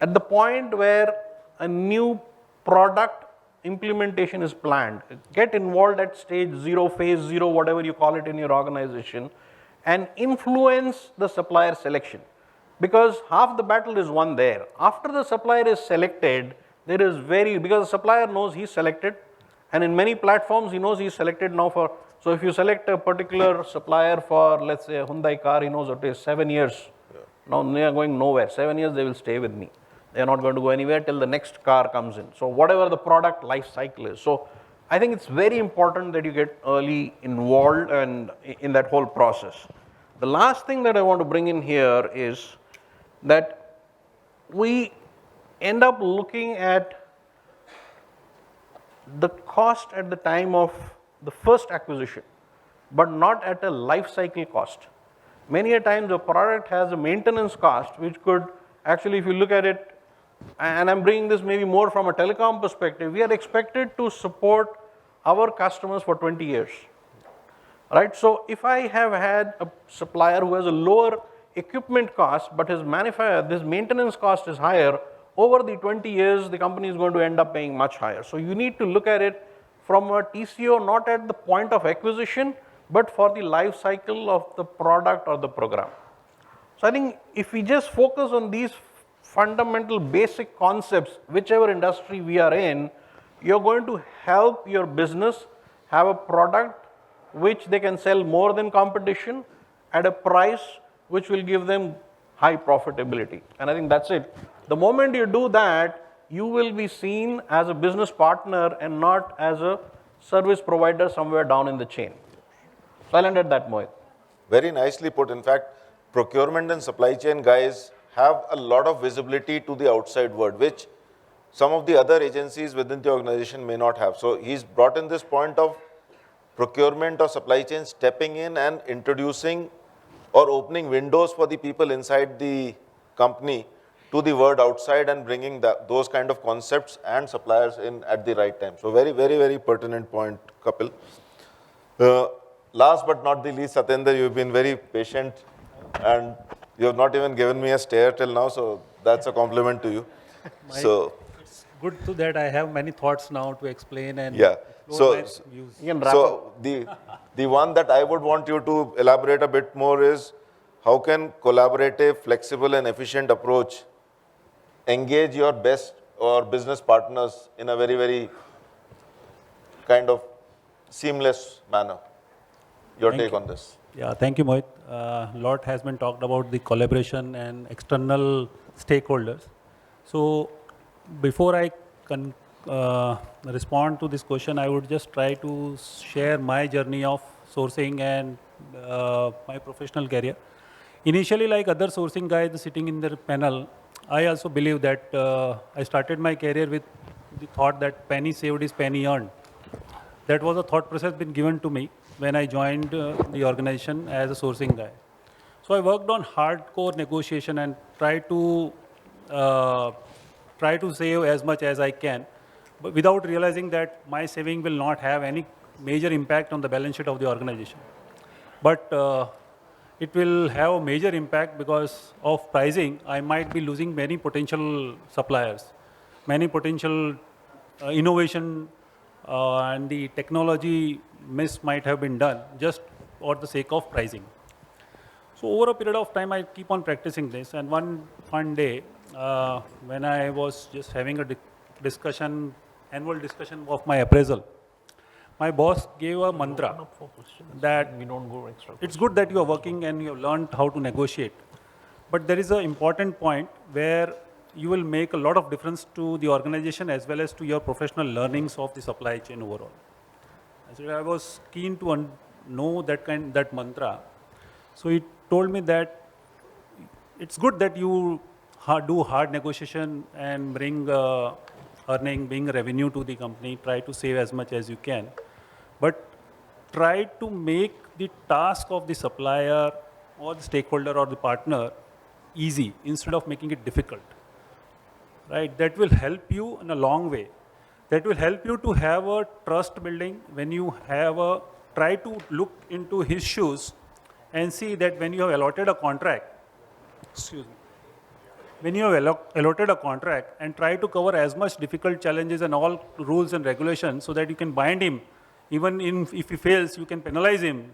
at the point where a new product implementation is planned. Get involved at stage 0, phase 0, whatever you call it in your organization, and influence the supplier selection. Because half the battle is won there. After the supplier is selected, there is because the supplier knows he's selected, and in many platforms he knows he's selected now for, so if you select a particular supplier for, let's say, a Hyundai car, he knows it is 7 years. Now they are going nowhere. 7 years they will stay with me. They are not going to go anywhere till the next car comes in. So whatever the product life cycle is. So I think it's very important that you get early involved and in that whole process. The last thing that I want to bring in here is that we end up looking at the cost at the time of the first acquisition, but not at a life cycle cost. Many a times a product has a maintenance cost which could actually, if you look at it, and I'm bringing this maybe more from a telecom perspective, we are expected to support our customers for 20 years. Right? So if I have had a supplier who has a lower equipment cost, but his maintenance cost is higher, over the 20 years, the company is going to end up paying much higher. So you need to look at it from a TCO, not at the point of acquisition, but for the life cycle of the product or the program. So I think if we just focus on these fundamental basic concepts, whichever industry we are in, you're going to help your business have a product which they can sell more than competition at a price which will give them high profitability. And I think that's it. The moment you do that, you will be seen as a business partner and not as a service provider somewhere down in the chain. So I'll end at that, Mohit. Very nicely put. In fact, procurement and supply chain guys have a lot of visibility to the outside world, which some of the other agencies within the organization may not have. So he's brought in this point of procurement or supply chain stepping in and introducing or opening windows for the people inside the company to the world outside and bringing those kind of concepts and suppliers in at the right time. So very, very, very pertinent point, Kapil. Last but not the least, Satyendar, you've been very patient and you have not even given me a stare till now, so that's a compliment to you. So it's good to that I have many thoughts now to explain and yeah. explore my views. So the one that I would want you to elaborate a bit more is how can collaborative, flexible and efficient approach engage your best or business partners in a very, very kind of seamless manner. Your take on this. Yeah, thank you, Mohit. Lot has been talked about the collaboration and external stakeholders. So before I respond to this question, I would just try to share my journey of sourcing and my professional career. Initially, like other sourcing guys sitting in their panel, I also believe that I started my career with the thought that penny saved is penny earned. That was a thought process been given to me when I joined the organization as a sourcing guy. So I worked on hardcore negotiation and try to save as much as I can, but without realizing that my saving will not have any major impact on the balance sheet of the organization. But it will have a major impact because of pricing. I might be losing many potential suppliers, many potential innovation and the technology miss might have been done just for the sake of pricing. So over a period of time, I keep on practicing this. And one fun day, when I was just having a annual discussion of my appraisal, my boss gave a mantra that it's good that you are working and you have learned how to negotiate. But there is an important point where you will make a lot of difference to the organization as well as to your professional learnings of the supply chain overall. So I was keen to know that mantra. So he told me that it's good that you do hard negotiation and bring bring revenue to the company, try to save as much as you can, but try to make the task of the supplier or the stakeholder or the partner easy instead of making it difficult. right? That will help you in a long way. That will help you to have a trust building when you have a, try to look into his shoes and see that when you have allotted a contract, excuse me, when you have allotted a contract and try to cover as much difficult challenges and all rules and regulations so that you can bind him, even if he fails, you can penalize him.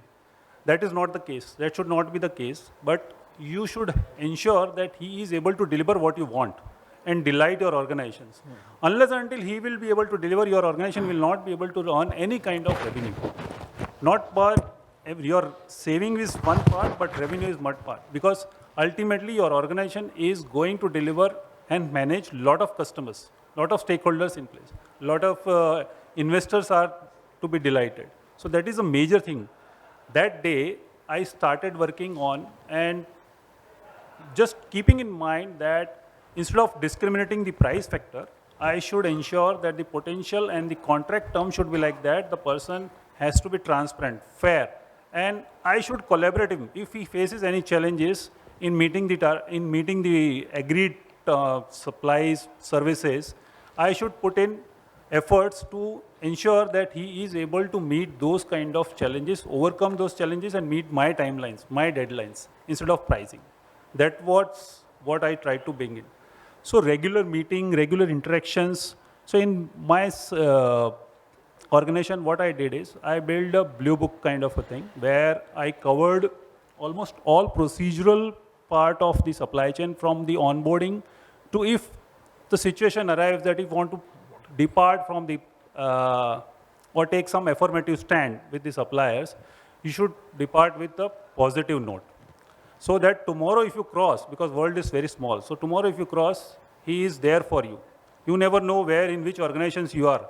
That is not the case. That should not be the case. But you should ensure that he is able to deliver what you want and delight your organizations. Unless and until he will be able to deliver, your organization will not be able to earn any kind of revenue. Not part, your saving is one part, but revenue is one part. Because ultimately your organization is going to deliver and manage lot of customers, lot of stakeholders in place, lot of investors are to be delighted. So that is a major thing. That day I started working on, and just keeping in mind that instead of discriminating the price factor, I should ensure that the potential and the contract term should be like that. The person has to be transparent, fair, and I should collaborate him. If he faces any challenges in meeting the agreed supplies, services, I should put in efforts to ensure that he is able to meet those kind of challenges, overcome those challenges and meet my timelines, my deadlines, instead of pricing. That's what I try to bring in. So regular meeting, regular interactions. So in my organization, what I did is I built a blue book kind of a thing where I covered almost all procedural part of the supply chain, from the onboarding to if the situation arrives that if you want to depart from the or take some affirmative stand with the suppliers, you should depart with a positive note. So that tomorrow if you cross, because world is very small, so tomorrow if you cross, he is there for you. You never know where, in which organizations you are.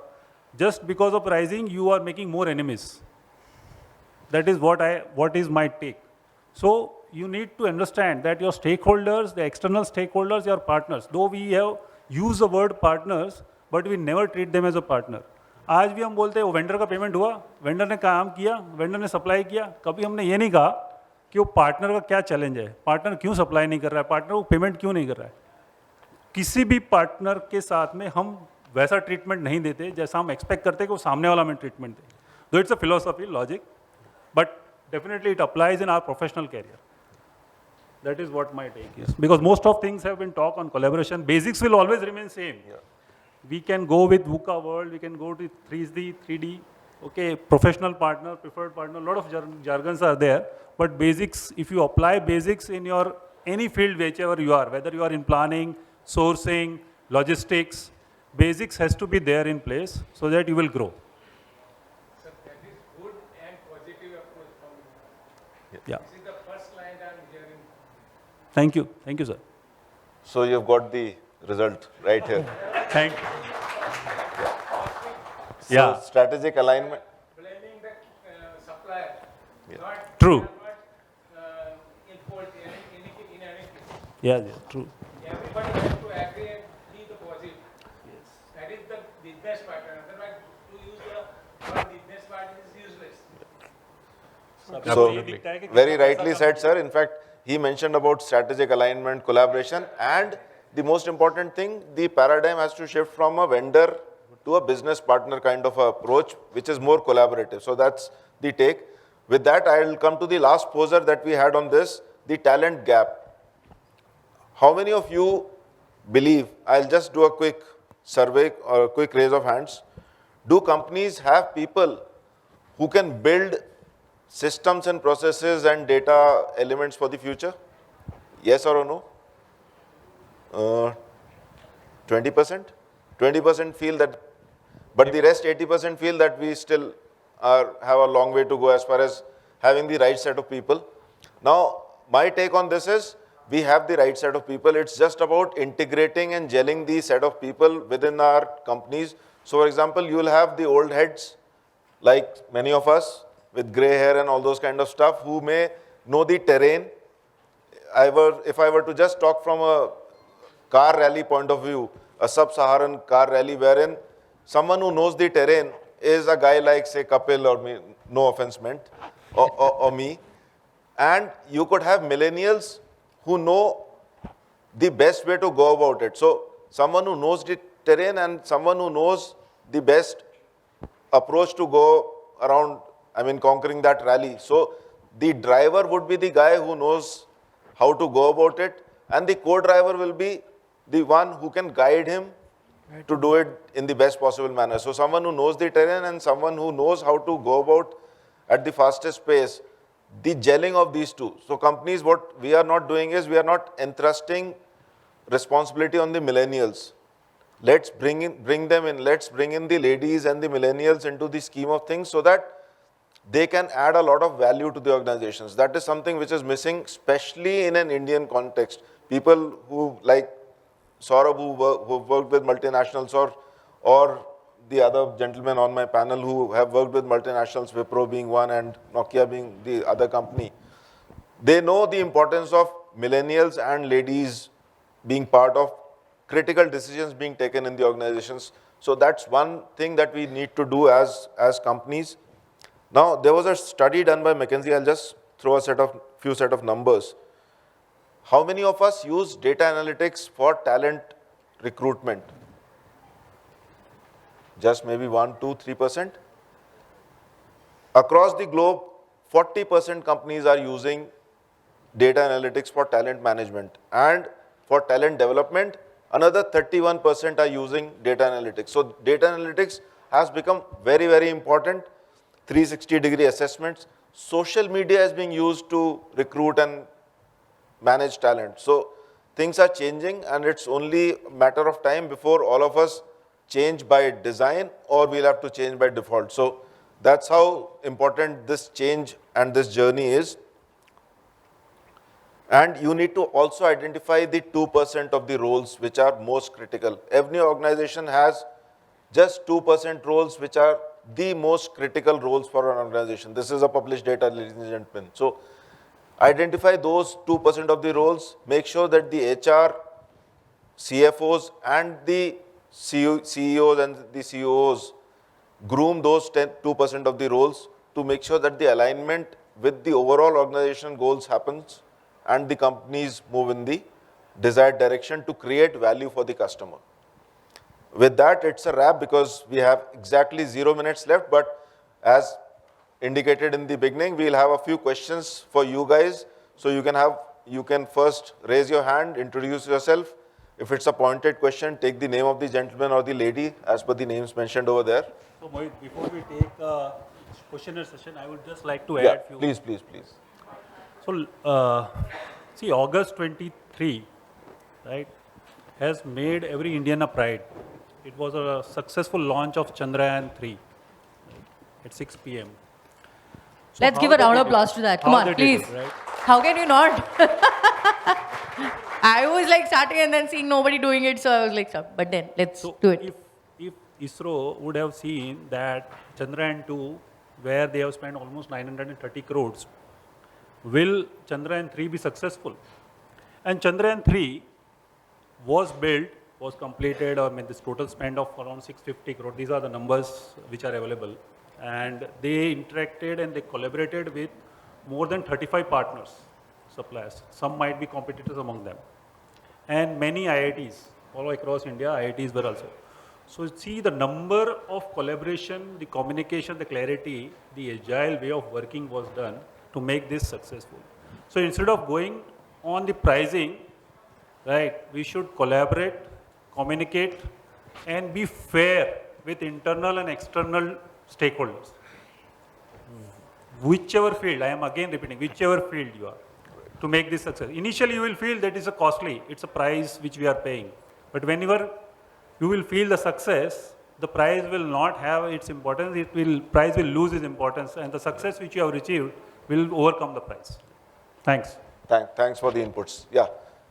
Just because of rising, you are making more enemies. That is what is my take. So you need to understand that your stakeholders, the external stakeholders, your partners, though we have used the word partners, but we never treat them as a partner. आज भी हम बोलते हैं वो vendor का payment हुआ, vendor ने काम किया, वेंडर ने सप्लाई किया, कभी हमने ये नहीं कहा कि वो पार्टनर का क्या चैलेंज है, पार्टनर क्यों सप्लाई नहीं कर रहा है, पार्टनर को पेमेंट क्यों नहीं कर रहा है. किसी भी पार्टनर के साथ में हम वैसा ट्रीटमेंट नहीं देते जैसा हम एक्सपेक्ट करते हैं कि वो सामने वाला हमें ट्रीटमेंट दे. दो it's a philosophy, logic, but definitely it applies in our professional career. That is what my take is. Because most of things have been talked on collaboration. Basics will always remain same. Yeah. We can go with VUCA world, we can go to 3D, 3D, okay, professional partner, preferred partner, a lot of jargons are there. But basics, if you apply basics in your any field, whichever you are, whether you are in planning, sourcing, logistics, basics has to be there in place so that you will grow. Yeah. This is the first line I'm hearing. Thank you, sir. So you've got the result right here. Thank you. So Yeah. strategic alignment. Blaming the supplier. Yeah. Not, True. Not in fault in anything. Yeah, true. Everybody has to agree and be the positive. Yes. That is the business partner. Otherwise, to use the word business partner is useless. So very rightly said, sir. In fact, he mentioned about strategic alignment, collaboration, and the most important thing, the paradigm has to shift from a vendor to a business partner kind of approach, which is more collaborative. So that's the take. With that, I'll come to the last poser that we had on this, the talent gap. How many of you believe, I'll just do a quick survey or a quick raise of hands. Do companies have people who can build systems and processes and data elements for the future? Yes or no? 20%? 20% feel that, but the rest 80% feel that we still have a long way to go as far as having the right set of people. Now, my take on this is, we have the right set of people. It's just about integrating and gelling the set of people within our companies. So, for example, you will have the old heads, like many of us, with gray hair and all those kind of stuff, who may know the terrain. If I were to just talk from a car rally point of view, a sub-Saharan car rally wherein someone who knows the terrain is a guy like, say, Kapil or me, no offense meant, or me. And you could have millennials who know the best way to go about it. So someone who knows the terrain and someone who knows the best approach to go around, conquering that rally. So the driver would be the guy who knows how to go about it, and the co-driver will be the one who can guide him to do it in the best possible manner. So someone who knows the terrain and someone who knows how to go about at the fastest pace, the gelling of these two. So companies, what we are not doing is we are not entrusting responsibility on the millennials. Let's bring them in, let's bring in the ladies and the millennials into the scheme of things so that they can add a lot of value to the organizations. That is something which is missing, especially in an Indian context. People who like Saurabh, who worked with multinationals, or the other gentlemen on my panel who have worked with multinationals, Wipro being one and Nokia being the other company, they know the importance of millennials and ladies being part of critical decisions being taken in the organizations. So that's one thing that we need to do as companies. Now, there was a study done by McKinsey. I'll just throw a few set of numbers. How many of us use data analytics for talent recruitment? Just maybe 1, 2, 3%. Across the globe, 40% companies are using data analytics for talent management, and for talent development, another 31% are using data analytics. So data analytics has become very, very important. 360-degree assessments. Social media is being used to recruit and manage talent. So things are changing, and it's only a matter of time before all of us change by design, or we'll have to change by default. So that's how important this change and this journey is. And you need to also identify the 2% of the roles which are most critical. Every organization has just 2% roles which are the most critical roles for an organization. This is a published data, ladies and gentlemen. So identify those 2% of the roles, make sure that the HR, CFOs and the CEOs and the CEOs groom those 2% of the roles to make sure that the alignment with the overall organization goals happens and the companies move in the desired direction to create value for the customer. With that, it's a wrap because we have exactly 0 minutes left, but as indicated in the beginning, we'll have a few questions for you guys. So you can first raise your hand, introduce yourself. If it's a pointed question, take the name of the gentleman or the lady as per the names mentioned over there. So Mohit, before we take a questionnaire session, I would just like to add few. Please. So, see, August 23, right, has made every Indian a pride. It was a successful launch of Chandrayaan-3 at 6 p.m. So Let's give a round of applause to that. Come on, please. Right? How can you not? I was like starting and then seeing nobody doing it, so I was like, stop. But then let's do it. If ISRO would have seen that Chandrayaan-2, where they have spent almost 930 crores, will Chandrayaan-3 be successful? And Chandrayaan-3 was built, was completed, this total spend of around 650 crores. These are the numbers which are available. And they interacted and they collaborated with more than 35 partners, suppliers. Some might be competitors among them. And many IITs, all across India, IITs were also. So see the number of collaboration, the communication, the clarity, the agile way of working was done to make this successful. So instead of going on the pricing, right, we should collaborate, communicate, and be fair with internal and external stakeholders. Whichever field, I am again repeating, whichever field you are, to make this success. Initially, you will feel that it's a costly, it's a price which we are paying. But whenever you will feel the success, the price will not have its importance, price will lose its importance, and the success which you have achieved will overcome the price. Thanks. Thanks for the inputs. Yeah,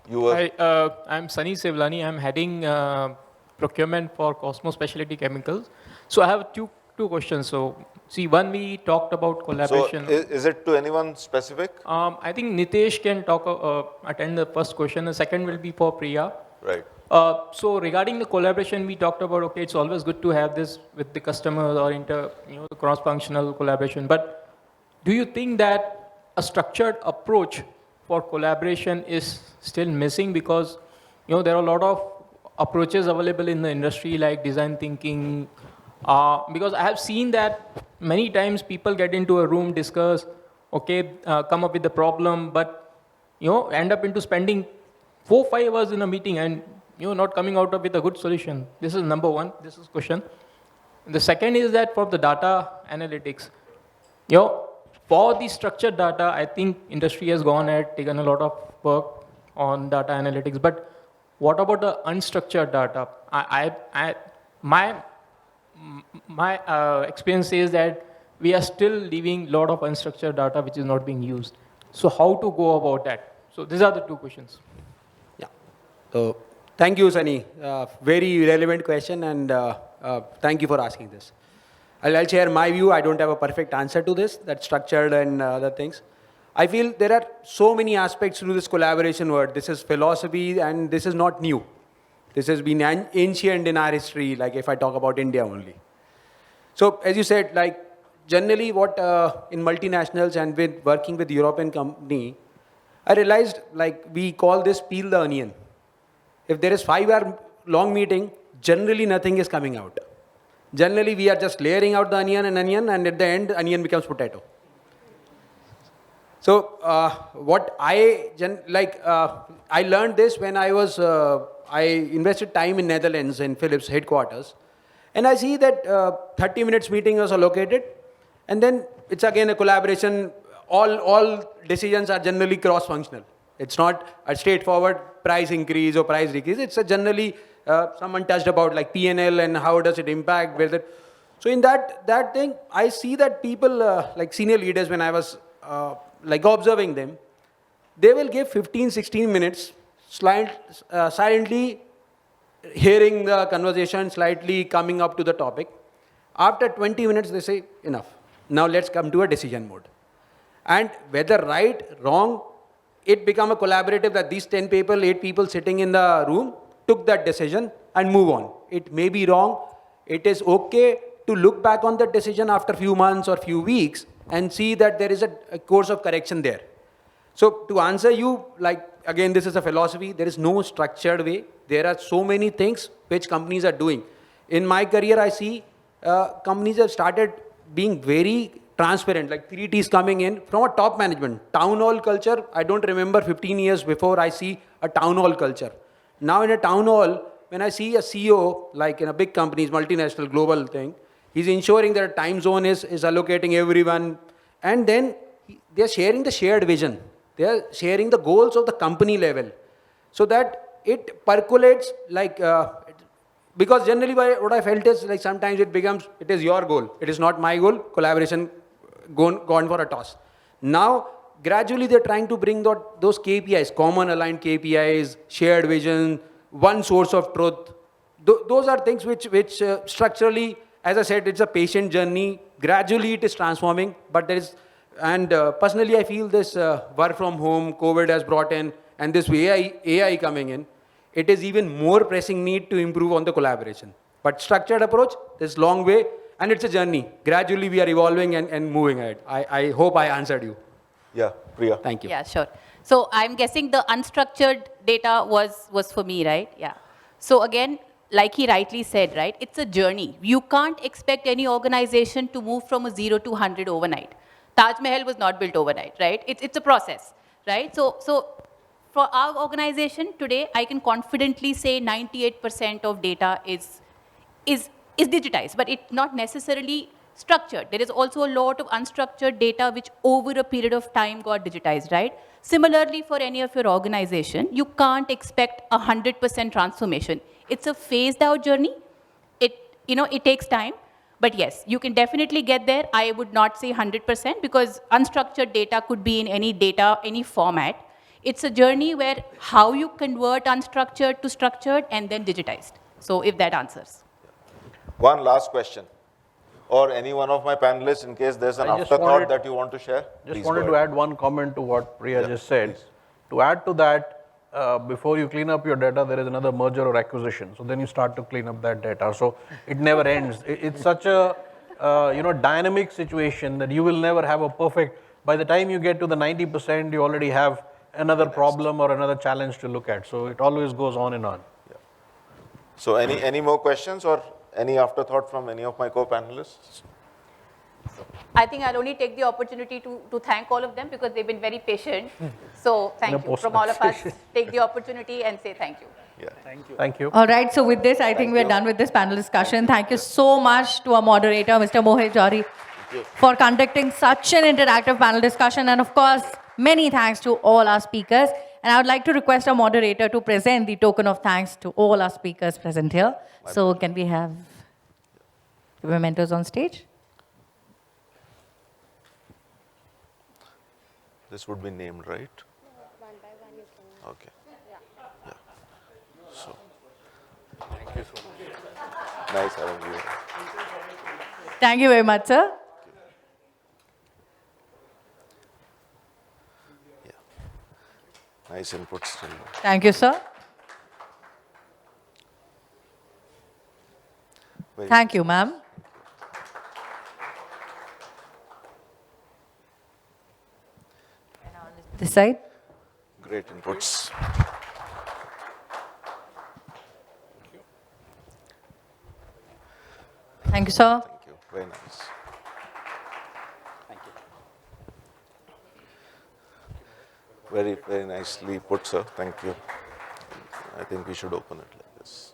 you were. Hi, I'm Sunny Sevlani. I'm heading procurement for Cosmo Specialty Chemicals. So I have two questions. So see, one, we talked about collaboration. So is it to anyone specific? I think Nitesh can attend the first question. The second will be for Priya. Right. So regarding the collaboration, we talked about, okay, it's always good to have this with the customers or the cross-functional collaboration. But do you think that a structured approach for collaboration is still missing? Because there are a lot of approaches available in the industry like design thinking? Because I have seen that many times people get into a room, discuss, okay, come up with the problem, but end up into spending 4-5 hours in a meeting and not coming out with a good solution. This is number one. This is question. The second is that for the data analytics, for the structured data, I think industry has gone and taken a lot of work on data analytics. But what about the unstructured data? My experience is that we are still leaving a lot of unstructured data which is not being used. So how to go about that? So these are the two questions. Yeah. So thank you, Sunny. Very relevant question, and thank you for asking this. I'll share my view. I don't have a perfect answer to this, that's structured and other things. I feel there are so many aspects to this collaboration word. This is philosophy, and this is not new. This has been ancient in our history, like if I talk about India only. So as you said, like generally what in multinationals and with working with European company, I realized like we call this peel the onion. If there is 5-hour long meeting, generally nothing is coming out. Generally we are just layering out the onion, and at the end, onion becomes potato. So what I learned this when I invested time in Netherlands in Philips headquarters, and I see that 30 minutes meeting was allocated, and then it's again a collaboration. All decisions are generally cross-functional. It's not a straightforward price increase or price decrease. It's a generally someone touched about like P&L and how does it impact. So in that thing, I see that people like senior leaders, when I was like observing them, they will give 15-16 minutes silently hearing the conversation, slightly coming up to the topic. After 20 minutes, they say, enough. Now let's come to a decision mode. And whether right, wrong, it become a collaborative that these 10 people, 8 people sitting in the room took that decision and move on. It may be wrong. It is okay to look back on that decision after few months or few weeks and see that there is a course of correction there. So to answer you, like again, this is a philosophy. There is no structured way. There are so many things which companies are doing. In my career, I see companies have started being very transparent, like 3 T's coming in from a top management. Town hall culture, I don't remember 15 years before I see a town hall culture. Now in a town hall, when I see a CEO, like in a big company's multinational global thing, he's ensuring that a time zone is allocating everyone, and then they're sharing the shared vision. They're sharing the goals of the company level so that it percolates like, because generally what I felt is like sometimes it is your goal. It is not my goal. Collaboration gone for a toss. Now, gradually they're trying to bring those KPIs, common aligned KPIs, shared vision, one source of truth. Those are things which structurally, as I said, it's a patient journey. Gradually it is transforming, but there is, and personally I feel this work from home, COVID has brought in, and this AI coming in, it is even more pressing need to improve on the collaboration. But structured approach, there's long way, and it's a journey. Gradually we are evolving and moving ahead. I hope I answered you. Yeah, Priya. Thank you. Yeah, sure. So I'm guessing the unstructured data was for me, right? Yeah. So again, like he rightly said, right, it's a journey. You can't expect any organization to move from a 0 to 100 overnight. Taj Mahal was not built overnight, right? It's a process, right? So for our organization today, I can confidently say 98% of data is digitized, but it's not necessarily structured. There is also a lot of unstructured data which over a period of time got digitized, right? Similarly, for any of your organization, you can't expect 100% transformation. It's a phased out journey. It takes time, but yes, you can definitely get there. I would not say 100% because unstructured data could be in any format. It's a journey where how you convert unstructured to structured and then digitized. So if that answers. One last question. Or any one of my panelists, in case there's an afterthought that you want to share. Just wanted to add one comment to what Priya just said. Please. To add to that, before you clean up your data, there is another merger or acquisition. So then you start to clean up that data. So it never ends. It's such a dynamic situation that you will never have a perfect. By the time you get to the 90%, you already have another problem or another challenge to look at. So it always goes on and on. So any more questions or any afterthought from any of my co-panelists? I think I'll only take the opportunity to thank all of them because they've been very patient. So thank you from all of us. Take the opportunity and say thank you. Yeah. Thank you. Thank you. All right, so with this, I think we're done with this panel discussion. Thank you so much to our moderator, Mr. Mohit Jauhari, for conducting such an interactive panel discussion. And of course, many thanks to all our speakers. And I would like to request our moderator to present the token of thanks to all our speakers present here. So can we have the mementos on stage? This would be named, right? One by one you can. Okay. Yeah. So. Thank you so much. Nice having you. Thank you very much, sir. Yeah. Nice input still. Thank you, sir. Thank you, ma'am. This side. Great inputs. Thank you, sir. Thank you. Very nice. Thank you. Very, very nicely put, sir. Thank you. I think we should open it like this.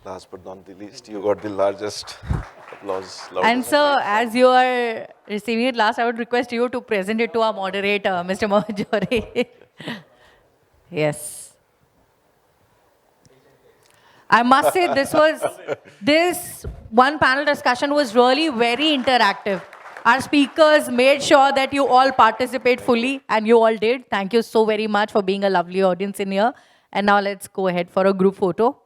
Last but not the least, you got the largest applause. And sir, as you are receiving it last, I would request you to present it to our moderator, Mr. Mohit Jauhari. Yes. I must say this one panel discussion was really very interactive. Our speakers made sure that you all participate fully, and you all did. Thank you so very much for being a lovely audience in here. And now let's go ahead for a group photo.